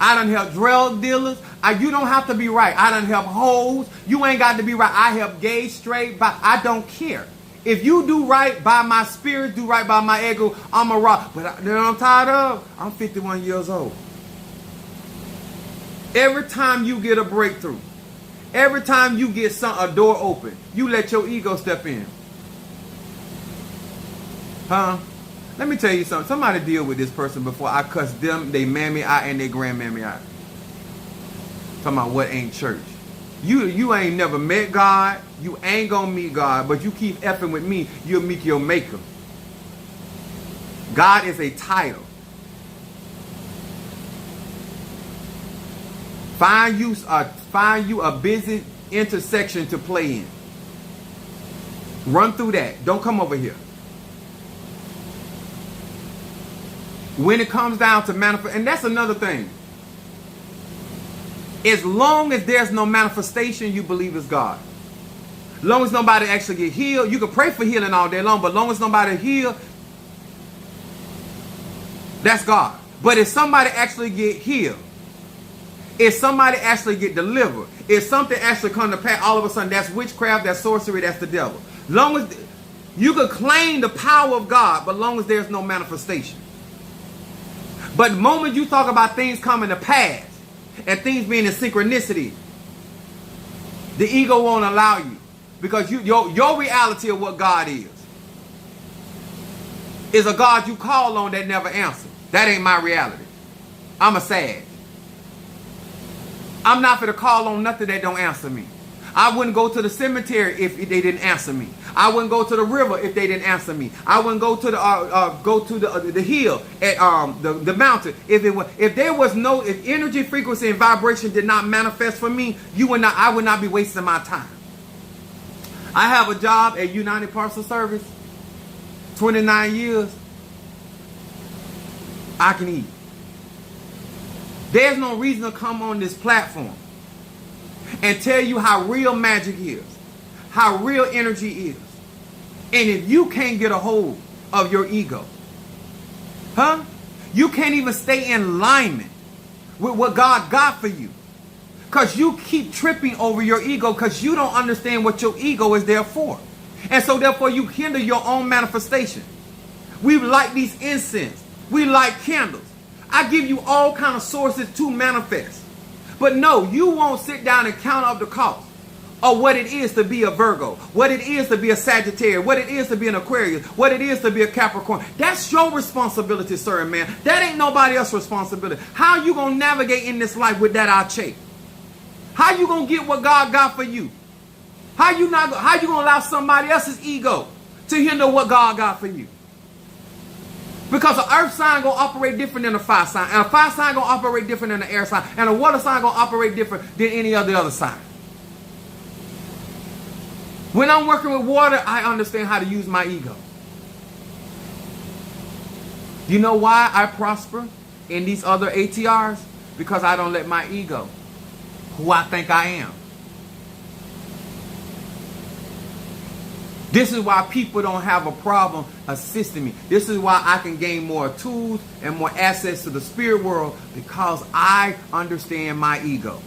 I done help drug dealers. You don't have to be right. I done help hoes. You ain't got to be right. I help gay, straight, I don't care. If you do right by my spirit, do right by my ego, I'm a rock. But you know what I'm tired of? I'm 51 years old. Every time you get a breakthrough, every time you get a door open, you let your ego step in. Huh? Let me tell you something. Somebody deal with this person before I cuss them, they mammy out, and they grandmammy out. Talking about what ain't church. You ain't never met God. You ain't gonna meet God. But you keep effing with me, you'll meet your maker. God is a title. Find you a busy intersection to play in. Run through that. Don't come over here. When it comes down to manifest, and that's another thing. As long as there's no manifestation, you believe it's God. As long as nobody actually get healed, you can pray for healing all day long, but as long as nobody healed, That's God. But if somebody actually get healed, if somebody actually get delivered, if something actually come to pass, all of a sudden that's witchcraft, that's sorcery, that's the devil. Long as you could claim the power of God, but long as there's no manifestation. But the moment you talk about things coming to pass and things being in synchronicity, the ego won't allow you, because your reality of what God is a God you call on that never answers. That ain't my reality. I'm a sad. I'm not going to call on nothing that don't answer me. I wouldn't go to the cemetery if they didn't answer me. I wouldn't go to the river if they didn't answer me. I wouldn't go to the hill at the mountain if there was no, if energy, frequency, and vibration did not manifest for me. I would not be wasting my time. I have a job at United Parcel Service, 29 years. I can eat. There's no reason to come on this platform and tell you how real magic is, how real energy is. And if you can't get a hold of your ego, you can't even stay in alignment with what God got for you. Because you keep tripping over your ego because you don't understand what your ego is there for. And so therefore you hinder your own manifestation. We light these incense. We light candles. I give you all kind of sources to manifest. But no, you won't sit down and count up the cost of what it is to be a Virgo, what it is to be a Sagittarius, what it is to be an Aquarius, what it is to be a Capricorn. That's your responsibility, sir and man. That ain't nobody else's responsibility. How you going to navigate in this life with that arche? How you going to get what God got for you? How you going to allow somebody else's ego to hinder what God got for you? Because an earth sign going to operate different than a fire sign. And a fire sign going to operate different than an air sign. And a water sign going to operate different than any other sign. When I'm working with water, I understand how to use my ego. You know why I prosper in these other ATRs? Because I don't let my ego, who I think I am. This is why people don't have a problem assisting me. This is why I can gain more tools and more access to the spirit world, because I understand my ego.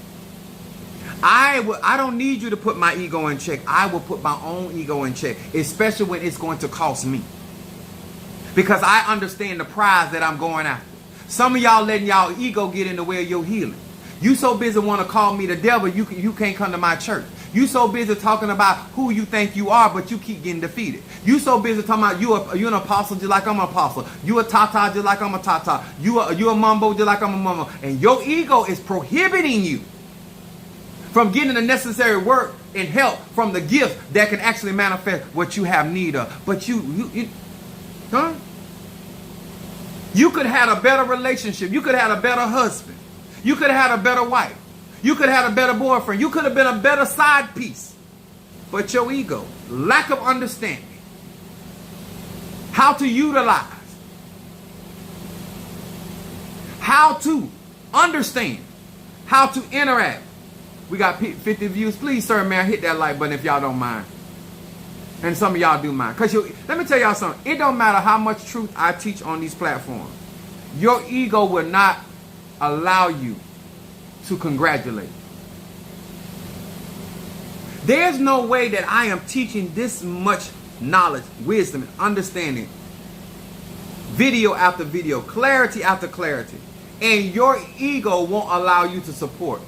I don't need you to put my ego in check. I will put my own ego in check, especially when it's going to cost me. Because I understand the prize that I'm going after. Some of y'all letting y'all ego get in the way of your healing. You so busy want to call me the devil, you can't come to my church. You so busy talking about who you think you are, but you keep getting defeated. You so busy talking about you're an apostle just like I'm an apostle. You a tata just like I'm a tata. You a mumbo just like I'm a mumbo. And your ego is prohibiting you from getting the necessary work and help from the gift that can actually manifest what you have need of. But you could have had a better relationship. You could have had a better husband. You could have had a better wife. You could have had a better boyfriend. You could have been a better side piece. But your ego, lack of understanding, how to utilize, how to understand, how to interact. We got 50 views. Please, sir, man, hit that like button if y'all don't mind. And some of y'all do mind. Because let me tell y'all something. It don't matter how much truth I teach on these platforms. Your ego will not allow you to congratulate. There's no way that I am teaching this much knowledge, wisdom, and understanding, video after video, clarity after clarity, and your ego won't allow you to support.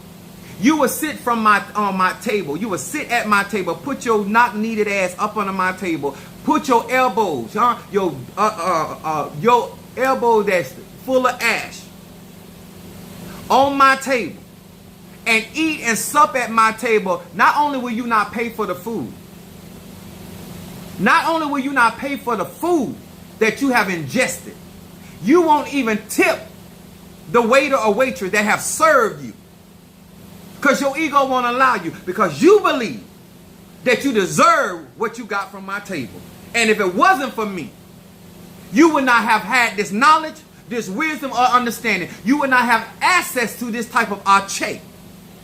You will sit on my table. You will sit at my table. Put your not needed ass up under my table. Put your elbows, your elbow that's full of ash on my table, and eat and sup at my table. Not only will you not pay for the food, not only will you not pay for the food that you have ingested, you won't even tip the waiter or waitress that have served you. Because your ego won't allow you. Because you believe that you deserve what you got from my table. And if it wasn't for me, you would not have had this knowledge, this wisdom or understanding. You would not have access to this type of arche.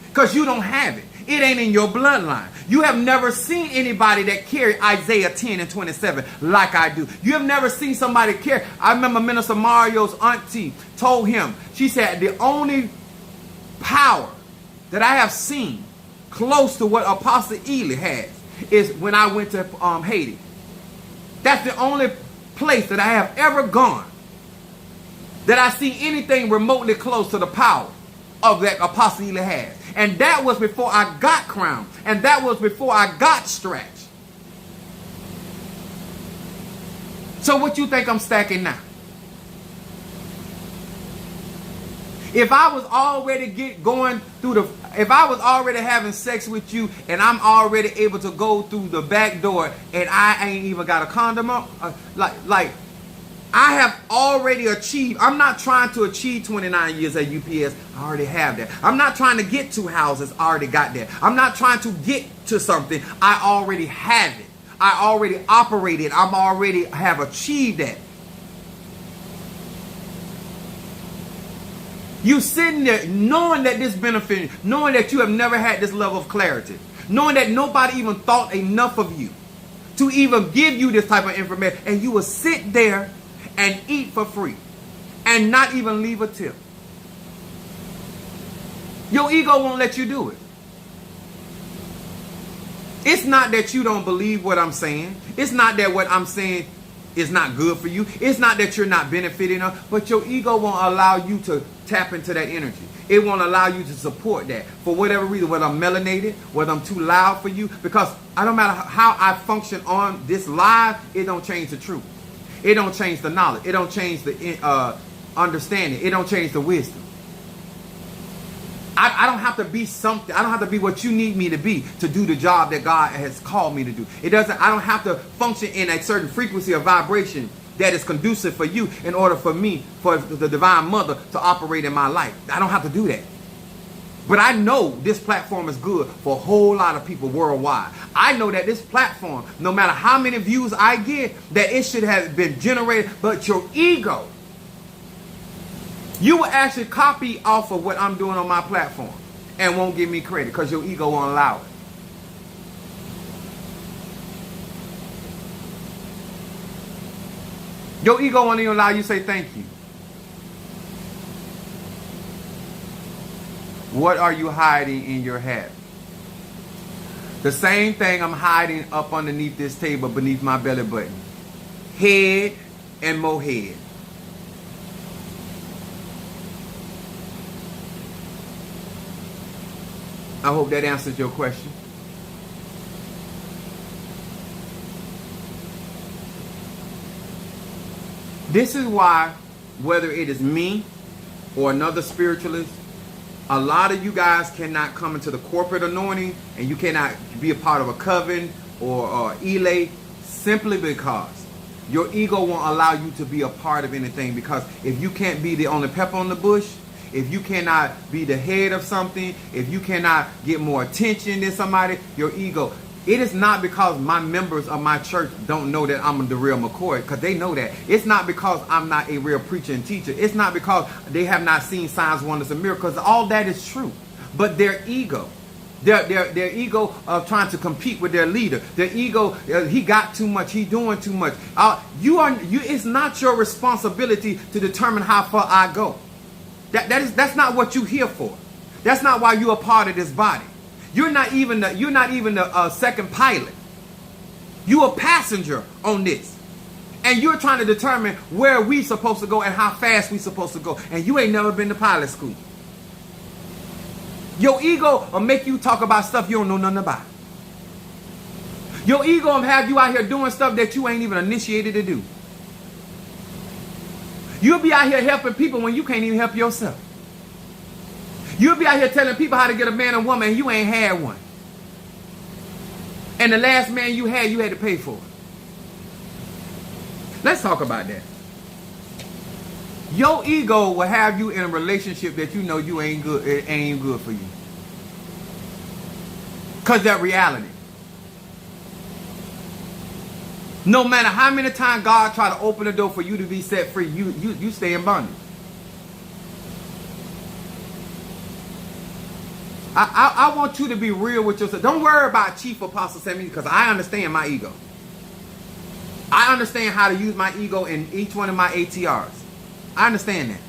Because you don't have it. It ain't in your bloodline. You have never seen anybody that carried Isaiah 10 and 27 like I do. You have never seen somebody carry. I remember Minister Mario's auntie told him, she said, the only power that I have seen close to what Apostle Ely has is when I went to Haiti. That's the only place that I have ever gone that I see anything remotely close to the power of that Apostle Ely has. And that was before I got crowned. And that was before I got stretched. So what you think I'm stacking now? If I was already if I was already having sex with you and I'm already able to go through the back door and I ain't even got a condom on, like I have already achieved. I'm not trying to achieve 29 years at UPS. I already have that. I'm not trying to get 2 houses. I already got that. I'm not trying to get to something. I already have it. I already operate it. I'm already have achieved that. You sitting there knowing that this benefit, knowing that you have never had this level of clarity, knowing that nobody even thought enough of you to even give you this type of information, and you will sit there and eat for free and not even leave a tip. Your ego won't let you do it. It's not that you don't believe what I'm saying. It's not that what I'm saying is not good for you. It's not that you're not benefiting, but your ego won't allow you to tap into that energy. It won't allow you to support that for whatever reason, whether I'm melanated, whether I'm too loud for you, because I don't matter how I function on this live, it don't change the truth. It don't change the knowledge. It don't change the understanding. It don't change the wisdom. I don't have to be something. I don't have to be what you need me to be to do the job that God has called me to do. It doesn't. I don't have to function in a certain frequency or vibration that is conducive for you in order for me, for the Divine Mother, to operate in my life. I don't have to do that. But I know this platform is good for a whole lot of people worldwide. I know that this platform, no matter how many views I get, that it should have been generated. But your ego, you will actually copy off of what I'm doing on my platform and won't give me credit because your ego won't allow it. Your ego won't even allow you to say thank you. What are you hiding in your hat? The same thing I'm hiding up underneath this table beneath my belly button. Head and more head. I hope that answers your question. This is why, whether it is me or another spiritualist, a lot of you guys cannot come into the corporate anointing and you cannot be a part of a coven or elay simply because your ego won't allow you to be a part of anything. Because if you can't be the only pepper on the bush, if you cannot be the head of something, if you cannot get more attention than somebody, your ego. It is not because my members of my church don't know that I'm the real McCoy, because they know that. It's not because I'm not a real preacher and teacher. It's not because they have not seen signs, wonders, and miracles. All that is true. But their ego, their ego of trying to compete with their leader, their ego, he got too much, he doing too much. It's not your responsibility to determine how far I go. That's not what you're here for. That's not why you're a part of this body. You're not even the second pilot. You're a passenger on this. And you're trying to determine where we supposed to go and how fast we supposed to go. And you ain't never been to pilot school. Your ego will make you talk about stuff you don't know nothing about. Your ego will have you out here doing stuff that you ain't even initiated to do. You'll be out here helping people when you can't even help yourself. You'll be out here telling people how to get a man and woman and you ain't had one. And the last man you had to pay for it. Let's talk about that. Your ego will have you in a relationship that you know you ain't good, it ain't good for you. Because that's reality. No matter how many times God try to open the door for you to be set free, you stay in bondage. I want you to be real with yourself. Don't worry about Chief Apostle Sammy, because I understand my ego. I understand how to use my ego in each one of my ATRs. I understand that.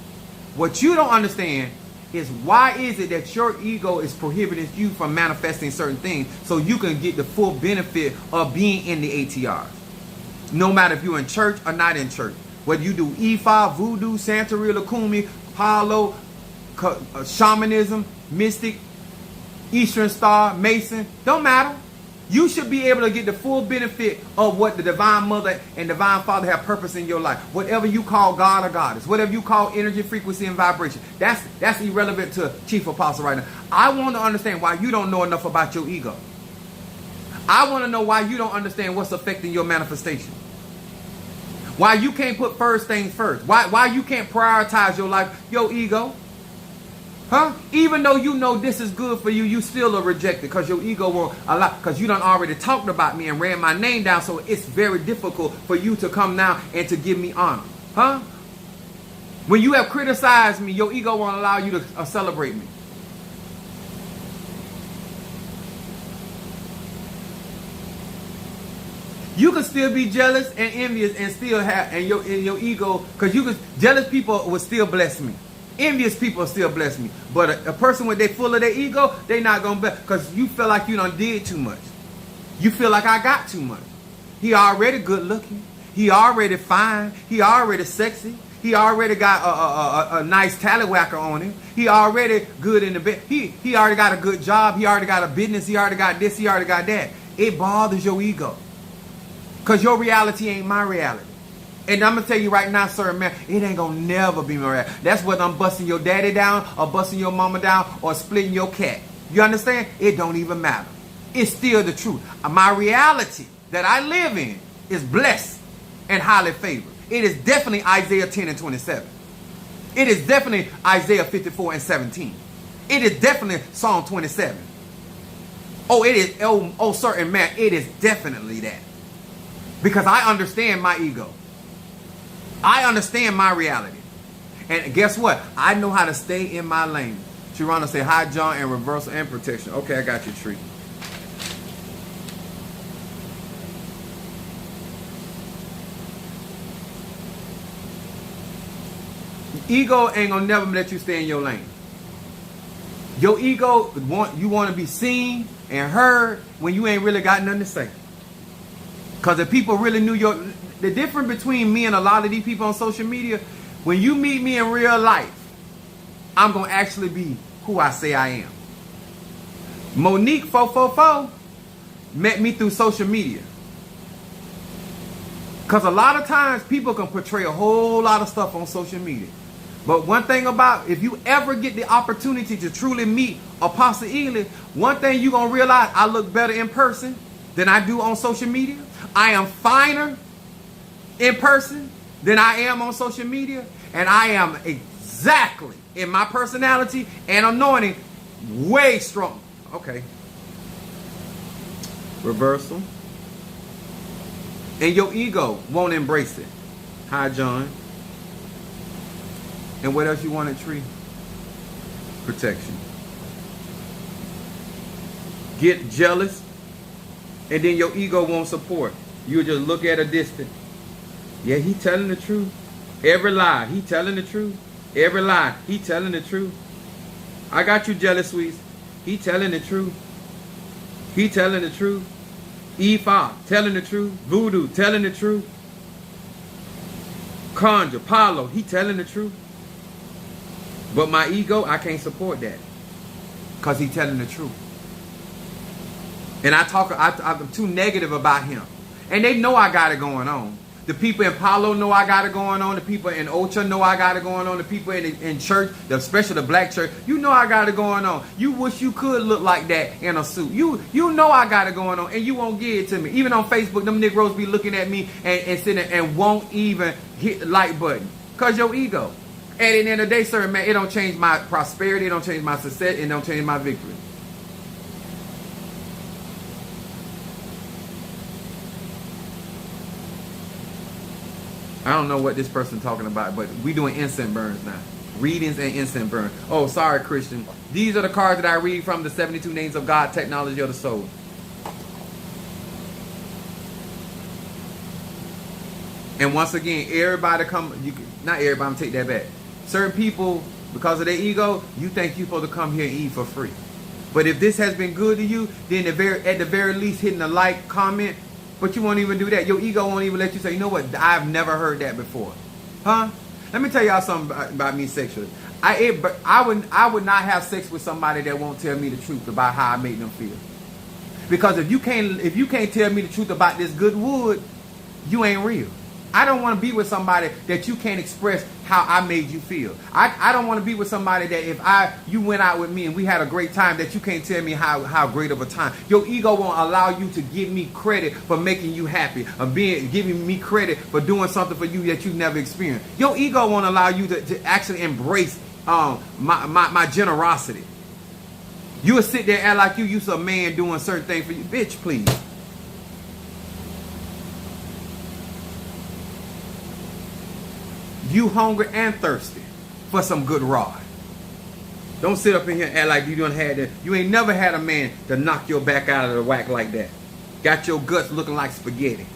What you don't understand is why is it that your ego is prohibiting you from manifesting certain things so you can get the full benefit of being in the ATRs. No matter if you're in church or not in church. Whether you do Ifa, Voodoo, Santeria, Lakumi, Palo, Shamanism, Mystic, Eastern Star, Mason, don't matter. You should be able to get the full benefit of what the Divine Mother and Divine Father have purpose in your life. Whatever you call God or Goddess, whatever you call energy, frequency, and vibration, that's irrelevant to Chief Apostle right now. I want to understand why you don't know enough about your ego. I want to know why you don't understand what's affecting your manifestation. Why you can't put first things first. Why you can't prioritize your life, your ego. Huh? Even though you know this is good for you, you still are rejected because your ego won't allow, because you done already talked about me and ran my name down, so it's very difficult for you to come now and to give me honor. Huh? When you have criticized me, your ego won't allow you to celebrate me. You can still be jealous and envious and still have, and your ego, because jealous people will still bless me. Envious people still bless me. But a person when they full of their ego, they not going to bless. Because you feel like you done did too much. You feel like I got too much. He already good looking. He already fine. He already sexy. He already got a nice tallywhacker on him. He already good in the bed. He already got a good job. He already got a business. He already got this. He already got that. It bothers your ego. Because your reality ain't my reality. And I'm going to tell you right now, sir, man, it ain't going to never be my reality. That's whether I'm busting your daddy down or busting your mama down or splitting your cat. You understand? It don't even matter. It's still the truth. My reality that I live in is blessed and highly favored. It is definitely Isaiah 10 and 27. It is definitely Isaiah 54 and 17. It is definitely Psalm 27. Oh, it is, oh, certain man, it is definitely that. Because I understand my ego. I understand my reality. And guess what? I know how to stay in my lane. Shirana say, hi, John, and reversal and protection. Okay, I got you, Tree. Ego ain't gonna never let you stay in your lane. Your ego, you want to be seen and heard when you ain't really got nothing to say. Because if people really knew the difference between me and a lot of these people on social media, when you meet me in real life, I'm going to actually be who I say I am. Monique 444 met me through social media. Because a lot of times people can portray a whole lot of stuff on social media. But one thing about, if you ever get the opportunity to truly meet Apostle Ely, one thing you're going to realize, I look better in person than I do on social media. I am finer in person than I am on social media. And I am exactly in my personality and anointing way strong. Okay. Reversal. And your ego won't embrace it. Hi, John. And what else you want at Tree? Protection. Get jealous. And then your ego won't support. You'll just look at a distance. Yeah, he telling the truth. Every lie, he telling the truth. Every lie, he telling the truth. I got you, jealous sweets. He telling the truth. He telling the truth. Ifa, telling the truth. Voodoo, telling the truth. Conjure, Palo, he telling the truth. But my ego, I can't support that. Because he telling the truth. And I'm too negative about him. And they know I got it going on. The people in Palo know I got it going on. The people in Ocha know I got it going on. The people in church, especially the black church, you know I got it going on. You wish you could look like that in a suit. You know I got it going on, and you won't give it to me. Even on Facebook, them Negroes be looking at me and sitting there and won't even hit the like button. Because your ego. At the end of the day, sir, man, it don't change my prosperity. It don't change my success. It don't change my victory. I don't know what this person talking about, but we doing incense burns now. Readings and incense burn. Oh, sorry, Christian. These are the cards that I read from the 72 Names of God, Technology of the Soul. And once again, everybody not everybody, I'm take that back. Certain people, because of their ego, you think you're supposed to come here and eat for free. But if this has been good to you, then at the very least hitting a like, comment, but you won't even do that. Your ego won't even let you say, you know what, I've never heard that before. Huh? Let me tell y'all something about me sexually. I would not have sex with somebody that won't tell me the truth about how I made them feel. Because if you can't tell me the truth about this good wood, you ain't real. I don't want to be with somebody that you can't express how I made you feel. I don't want to be with somebody that if you went out with me and we had a great time, that you can't tell me how great of a time. Your ego won't allow you to give me credit for making you happy, or giving me credit for doing something for you that you've never experienced. Your ego won't allow you to actually embrace my generosity. You will sit there and act like you some man doing certain things for you. Bitch, please. You hungry and thirsty for some good rod. Don't sit up in here and act like you done had that. You ain't never had a man to knock your back out of the whack like that. Got your guts looking like spaghetti.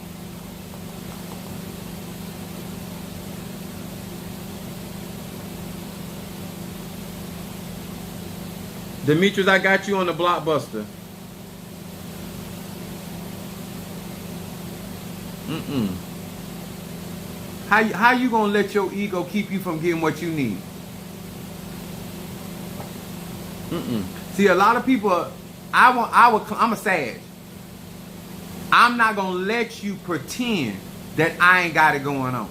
Demetrius, I got you on the blockbuster. How you gonna let your ego keep you from getting what you need? See, a lot of people, I'm a sage. I'm not gonna let you pretend that I ain't got it going on.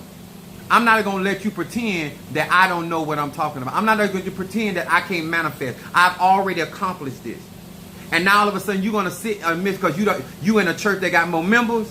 I'm not gonna let you pretend that I don't know what I'm talking about. I'm not going to pretend that I can't manifest. I've already accomplished this. And now all of a sudden you're gonna sit and miss because you in a church that got more members,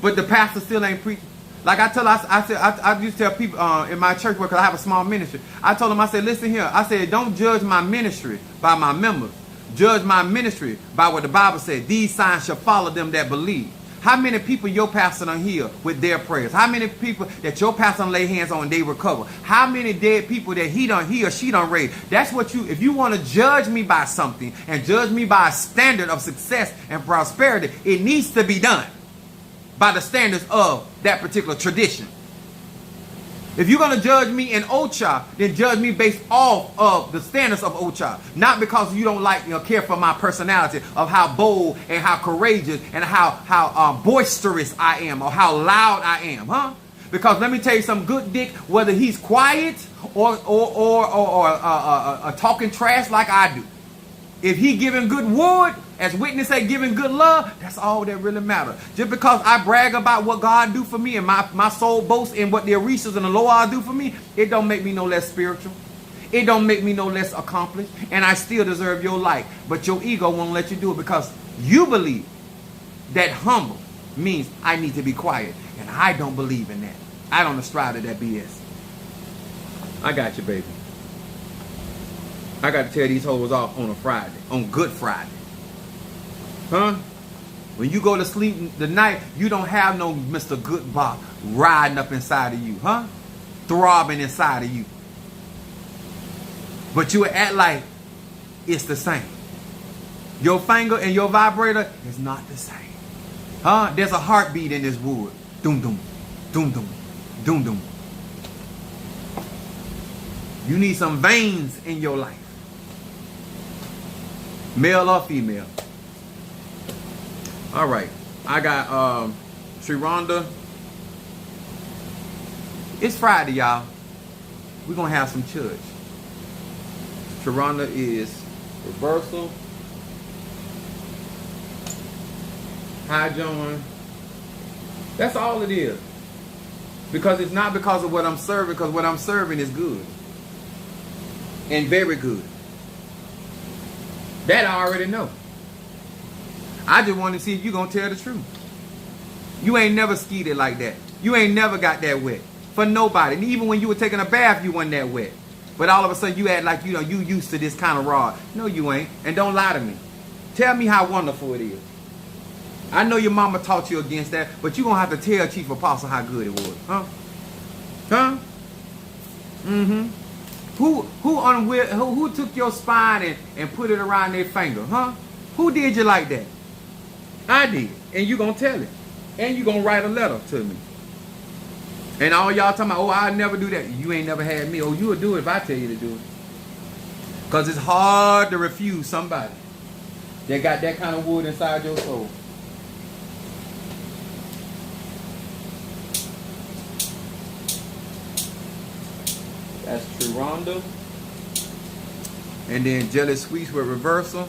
but the pastor still ain't preaching. Like I used to tell people in my church because I have a small ministry. I told them, I said, listen here. I said, don't judge my ministry by my members. Judge my ministry by what the Bible said. These signs shall follow them that believe. How many people your pastor done heal with their prayers? How many people that your pastor done lay hands on, they recover? How many dead people that he or she done raise? That's what if you want to judge me by something and judge me by a standard of success and prosperity, it needs to be done by the standards of that particular tradition. If you're going to judge me in Ocha, then judge me based off of the standards of Ocha. Not because you don't care for my personality, of how bold and how courageous and how boisterous I am, or how loud I am, huh? Because let me tell you some good dick, whether he's quiet or talking trash like I do. If he giving good wood, as witness say, giving good love, that's all that really matters. Just because I brag about what God do for me and my soul boasts in what the Orishas and the Loa do for me, it don't make me no less spiritual. It don't make me no less accomplished. And I still deserve your like. But your ego won't let you do it because you believe that humble means I need to be quiet. And I don't believe in that. I don't ascribe to that BS. I got you, baby. I got to tell these hoes off on a Friday, on Good Friday. Huh? When you go to sleep tonight, you don't have no Mr. Goodbach riding up inside of you, huh? Throbbing inside of you. But you act like it's the same. Your finger and your vibrator is not the same. Huh? There's a heartbeat in this wood. Doom, doom, doom, doom, doom, doom. You need some veins in your life. Male or female. All right. I got Sri Rhonda. It's Friday, y'all. We're going to have some church. Sri Rhonda is reversal. High John. That's all it is. Because it's not because of what I'm serving, because what I'm serving is good. And very good. That I already know. I just want to see if you're going to tell the truth. You ain't never skied it like that. You ain't never got that wet. For nobody. And even when you were taking a bath, you wasn't that wet. But all of a sudden you act like you used to this kind of rod. No, you ain't. And don't lie to me. Tell me how wonderful it is. I know your mama taught you against that, but you're going to have to tell Chief Apostle how good it was. Huh? Huh? Mm-hmm. Who took your spine and put it around their finger, huh? Who did you like that? I did. And you gonna tell it. And you gonna write a letter to me. And all y'all talking about, oh, I'll never do that. You ain't never had me. Oh, you'll do it if I tell you to do it. Because it's hard to refuse somebody that got that kind of wood inside your soul. That's Tronda. And then Jelly Sweets with Reversal.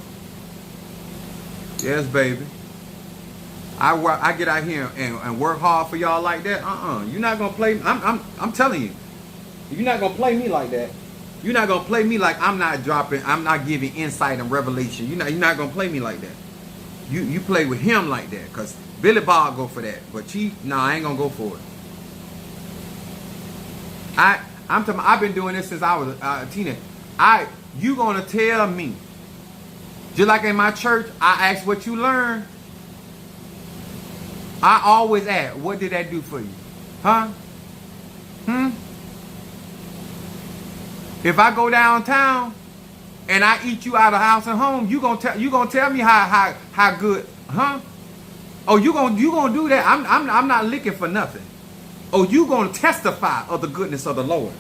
Yes, baby. I get out here and work hard for y'all like that. You're not gonna play. I'm telling you, you're not gonna play me like that. You're not gonna play me like I'm not giving insight and revelation. You're not gonna play me like that. You play with him like that, cause Billy Bob go for that, but Chief, I ain't gonna go for it. I'm talking. I've been doing this since I was a teenager. You gonna tell me? Just like in my church, I ask what you learned. I always ask, what did that do for you? Huh? If I go downtown and I eat you out of house and home, you gonna tell me how good, huh? Oh, you gonna do that? I'm not licking for nothing. Oh, you gonna testify of the goodness of the Lord?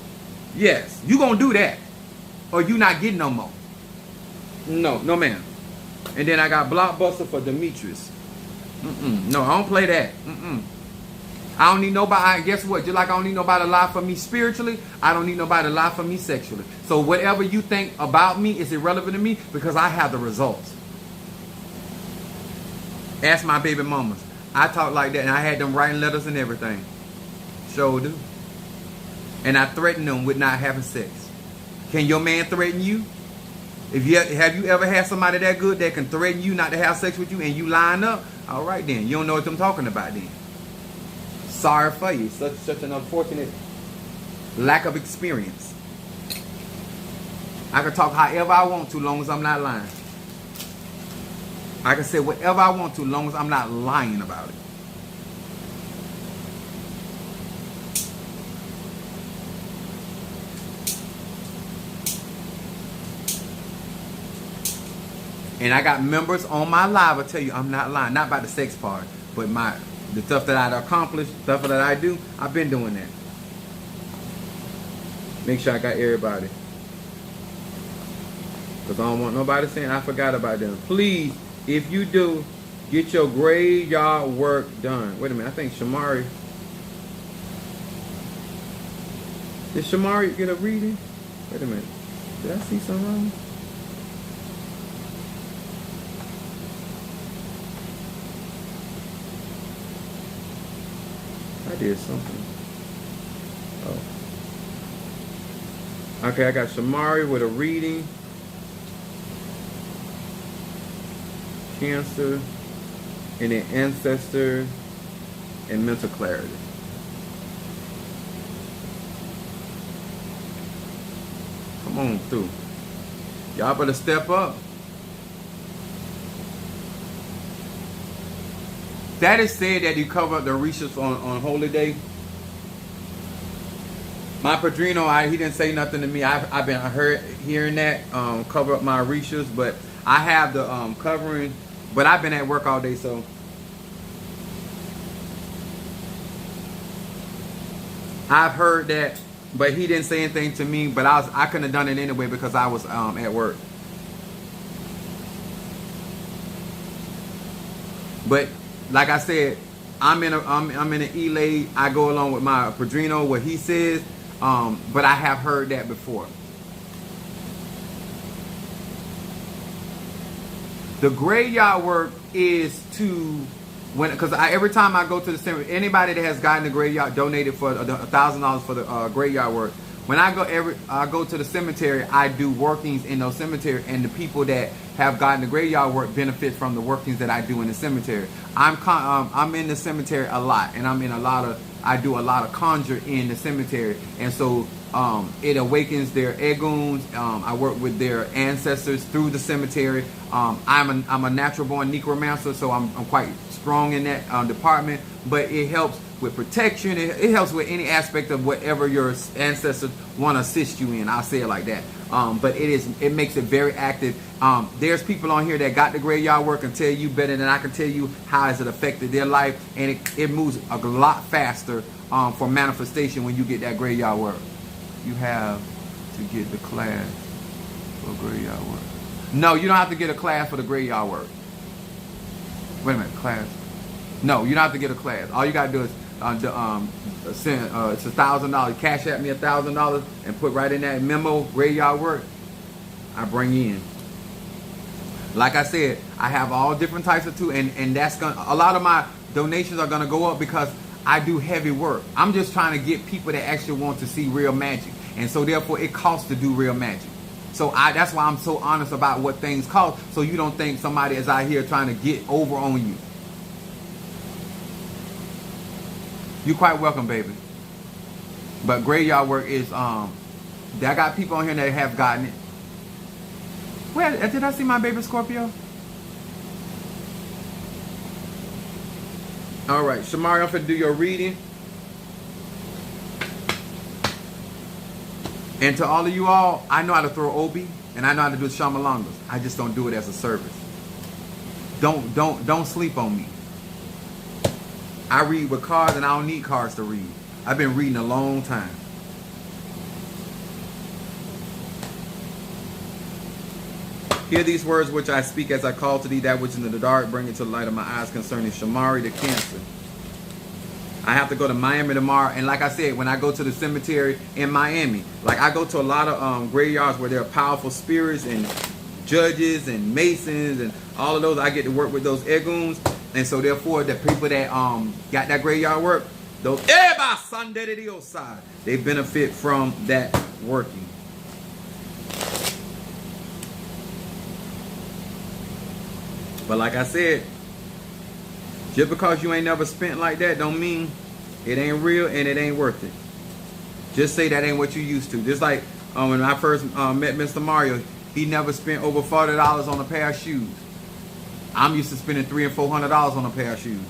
Yes, you gonna do that, or you not getting no more. No, ma'am. And then I got Blockbuster for Demetrius. No, I don't play that. I don't need nobody. Guess what? Just like I don't need nobody to lie for me spiritually, I don't need nobody to lie for me sexually. So whatever you think about me is irrelevant to me because I have the results. Ask my baby mamas. I talk like that, and I had them writing letters and everything. Sure do. And I threaten them with not having sex. Can your man threaten you? Have you ever had somebody that good that can threaten you not to have sex with you and you line up? All right then, you don't know what I'm talking about then. Sorry for you. Such an unfortunate lack of experience. I can talk however I want to, long as I'm not lying. I can say whatever I want to, long as I'm not lying about it. And I got members on my live. I tell you, I'm not lying. Not about the sex part, but the stuff that I accomplished, stuff that I do. I've been doing that. Make sure I got everybody, because I don't want nobody saying I forgot about them. Please, if you do, get your graveyard work done. Wait a minute. I think Shamari. Did Shamari get a reading? Wait a minute. Did I see something wrong? I did something. Oh. Okay, I got Shamari with a reading. Cancer. And then ancestor. And mental clarity. Come on through. Y'all better step up. That is said that you cover up the Orishas on Holy Day. My Padrino, he didn't say nothing to me. I've been hearing that, cover up my Orishas, but I have the covering, but I've been at work all day, so I've heard that, but he didn't say anything to me, but I couldn't have done it anyway because I was at work. But like I said, I'm in an elay. I go along with my Padrino, what he says, but I have heard that before. The graveyard work is because every time I go to the cemetery, anybody that has gotten the graveyard donated for $1,000 for the graveyard work. When I go to the cemetery, I do workings in those cemeteries, and the people that have gotten the graveyard work benefit from the workings that I do in the cemetery. I'm in the cemetery a lot, and I do a lot of conjure in the cemetery, and so it awakens their eguns. I work with their ancestors through the cemetery. I'm a natural born necromancer, so I'm quite strong in that department. But it helps with protection. It helps with any aspect of whatever your ancestors want to assist you in. I'll say it like that. But it makes it very active. There's people on here that got the graveyard work and tell you better than I can tell you how has it affected their life, and it moves a lot faster for manifestation when you get that graveyard work. You have to get the class for graveyard work. No, you don't have to get a class for the graveyard work. Wait a minute, class? No, you don't have to get a class. All you gotta do is send it's $1,000. Cash at me $1,000 and put right in that memo graveyard work. I bring in. Like I said, I have all different types of tools, and that's gonna, a lot of my donations are gonna go up because I do heavy work. I'm just trying to get people that actually want to see real magic, and so therefore it costs to do real magic. So that's why I'm so honest about what things cost, so you don't think somebody is out here trying to get over on you. You're quite welcome, baby. But graveyard work is I got people on here that have gotten it. Where did I see my baby Scorpio? All right, Shamari, I'm finna do your reading. And to all of you all, I know how to throw Obi, and I know how to do Shamalangas. I just don't do it as a service. Don't sleep on me. I read with cards, and I don't need cards to read. I've been reading a long time. Hear these words which I speak as I call to thee that which is in the dark, bring it to the light of my eyes concerning Shamari the Cancer. I have to go to Miami tomorrow, and like I said, when I go to the cemetery in Miami, like I go to a lot of graveyards where there are powerful spirits and judges and masons and all of those. I get to work with those eguns, and so therefore the people that got that graveyard work, those they benefit from that working. But like I said, just because you ain't never spent like that don't mean it ain't real and it ain't worth it. Just say that ain't what you used to. Just like when I first met Mr. Mario, he never spent over $40 on a pair of shoes. I'm used to spending $300 and $400 on a pair of shoes.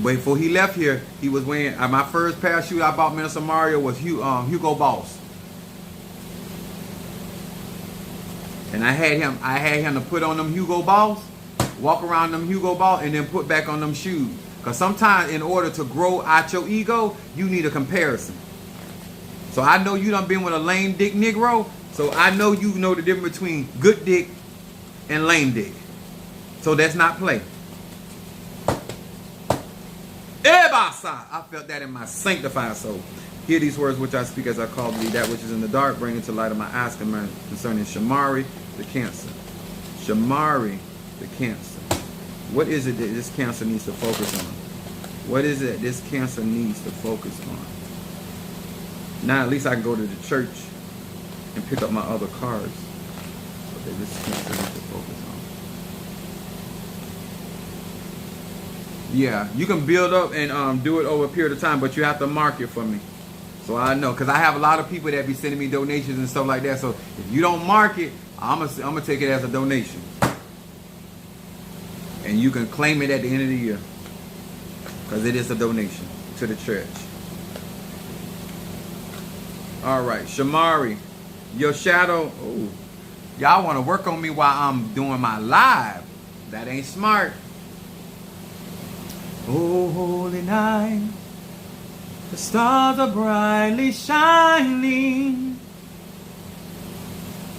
But before he left here, he was wearing my first pair of shoes I bought Mr. Mario was Hugo Boss. And I had him to put on them Hugo Boss, walk around them Hugo Boss, and then put back on them shoes. Because sometimes in order to grow out your ego, you need a comparison. So I know you done been with a lame dick Negro, so I know you know the difference between good dick and lame dick. So that's not play. I felt that in my sanctified soul. Hear these words which I speak as I call thee, that which is in the dark, bring it to light of my eyes concerning Shamari the Cancer. Shamari the Cancer. What is it that this Cancer needs to focus on? What is it this Cancer needs to focus on? Now at least I can go to the church and pick up my other cards. What does this Cancer needs to focus on? Yeah, you can build up and do it over a period of time, but you have to mark it for me. So I know, because I have a lot of people that be sending me donations and stuff like that. So if you don't mark it, I'm gonna take it as a donation. And you can claim it at the end of the year. Because it is a donation to the church. Alright, Shamari, your shadow. Oh, y'all want to work on me while I'm doing my live. That ain't smart. Oh, holy night, the stars are brightly shining.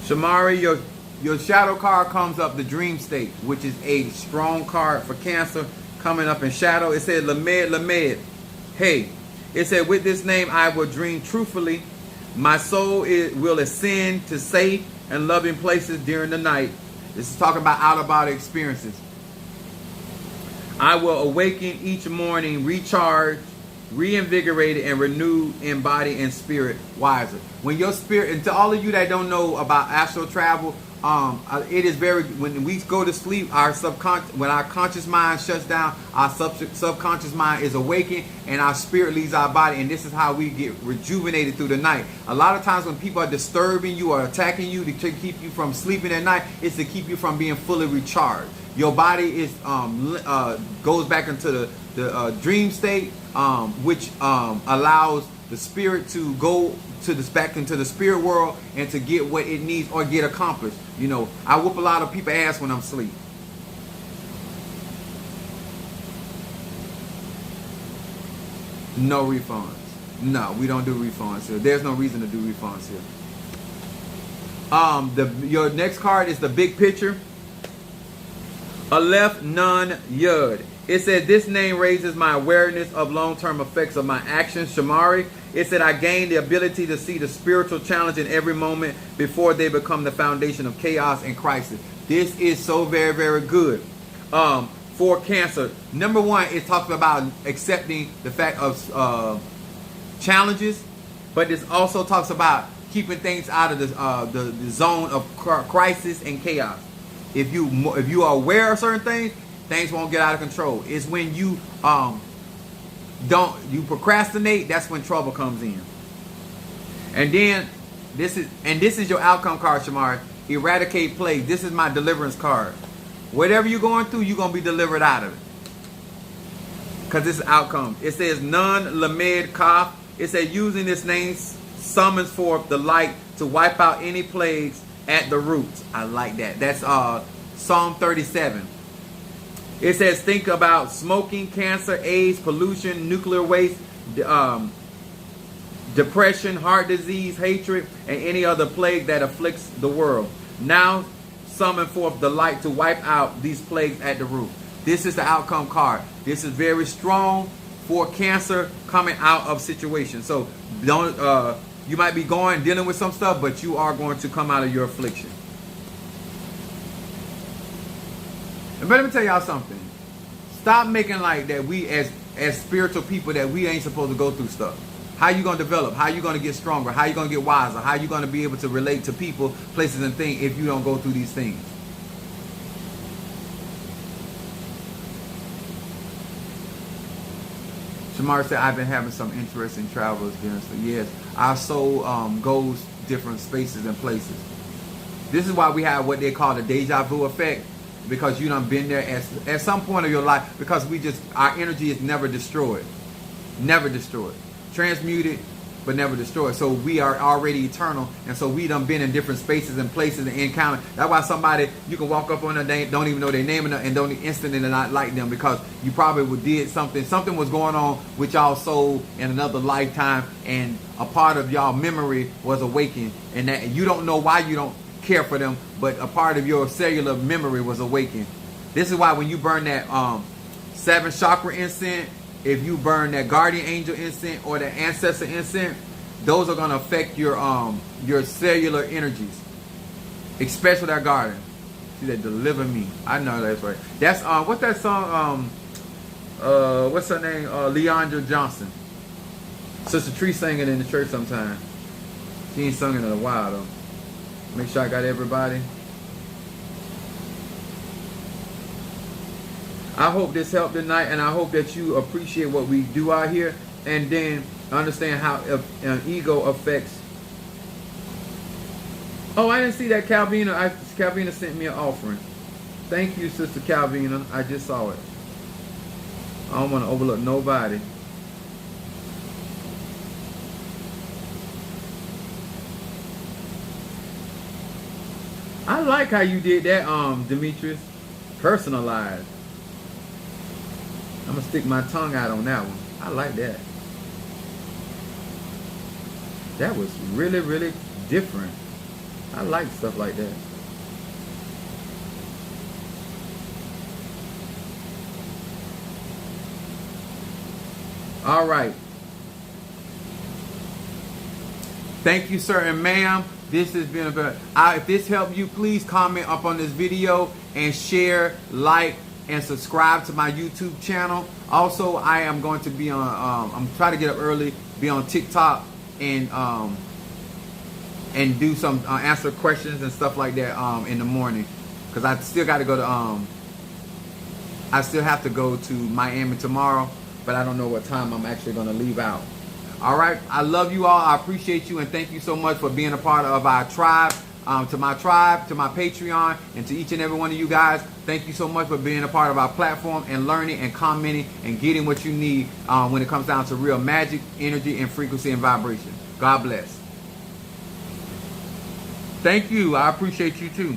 Shamari, your shadow card comes up, the dream state, which is a strong card for Cancer coming up in shadow. It said, Lamed. Hey, it said, with this name I will dream truthfully. My soul will ascend to safe and loving places during the night. This is talking about out-of-body experiences. I will awaken each morning, recharged, reinvigorated, and renewed in body and spirit wiser. When your spirit, and to all of you that don't know about astral travel, it is very, when we go to sleep, when our conscious mind shuts down, our subconscious mind is awakened and our spirit leaves our body, and this is how we get rejuvenated through the night. A lot of times when people are disturbing you or attacking you to keep you from sleeping at night, it's to keep you from being fully recharged. Your body is goes back into the the dream state, which allows the spirit to go to back into the spirit world and to get what it needs or get accomplished. You know, I whoop a lot of people's ass when I'm asleep. No refunds. No, we don't do refunds here. There's no reason to do refunds here. Your next card is the big picture. Aleph Nun Yud. It said, this name raises my awareness of long-term effects of my actions. Shamari. It said, I gain the ability to see the spiritual challenge in every moment before they become the foundation of chaos and crisis. This is so very, very good. For Cancer, number one, it talks about accepting the fact of challenges, but it also talks about keeping things out of the zone of crisis and chaos. If you are aware of certain things won't get out of control. It's when you procrastinate, that's when trouble comes in. And then this is your outcome card, Shamari. Eradicate plague. This is my deliverance card. Whatever you're going through, you're gonna be delivered out of it. Because this is outcome. It says Nun Lamed Kaf. It says using this name summons forth the light to wipe out any plagues at the roots. I like that. That's Psalm 37. It says think about smoking, cancer, AIDS, pollution, nuclear waste, depression, heart disease, hatred, and any other plague that afflicts the world. Now summon forth the light to wipe out these plagues at the root. This is the outcome card. This is very strong for Cancer coming out of situations. So don't you might be dealing with some stuff, but you are going to come out of your affliction. And but let me tell y'all something. Stop making like that we as spiritual people that we ain't supposed to go through stuff. How you going to develop? How you going to get stronger? How you going to get wiser? How you going to be able to relate to people, places, and things if you don't go through these things? Shamar said, I've been having some interesting travel experience. So yes, our soul goes different spaces and places. This is why we have what they call the deja vu effect, because you done been there at some point of your life, because our energy is never destroyed. Never destroyed. Transmuted, but never destroyed. So we are already eternal, and so we done been in different spaces and places and encounter. That's why somebody, you can walk up on them, they don't even know their name, and don't instantly not like them, because you probably did something was going on with y'all soul in another lifetime, and a part of y'all memory was awakened, and that you don't know why you don't care for them, but a part of your cellular memory was awakened. This is why when you burn that 7 chakra incense, if you burn that guardian angel incense or that ancestor incense, those are going to affect your cellular energies, especially that guardian. See that deliver me. I know that's right. That's what's that song? What's her name? Leandra Johnson. Sister Tree sang it in the church sometime. She ain't sung it in a while though. Make sure I got everybody. I hope this helped tonight, and I hope that you appreciate what we do out here, and then understand how an ego affects. Oh, I didn't see that, Calvina. Calvina sent me an offering. Thank you, Sister Calvina. I just saw it. I don't want to overlook nobody. I like how you did that, Demetrius. Personalized. I'm going to stick my tongue out on that one. I like that. That was really, really different. I like stuff like that. All right. Thank you, sir and ma'am. This has been a very... if this helped you, please comment up on this video and share, like, and subscribe to my YouTube channel. Also, I am going to be on, I'm trying to get up early, be on TikTok and do some answer questions and stuff like that in the morning, because I still got to go to I still have to go to Miami tomorrow, but I don't know what time I'm actually going to leave out. All right, I love you all. I appreciate you, and thank you so much for being a part of our tribe. to my tribe, to my Patreon, and to each and every one of you guys. Thank you so much for being a part of our platform and learning and commenting and getting what you need when it comes down to real magic, energy, and frequency and vibration. God bless. Thank you. I appreciate you too.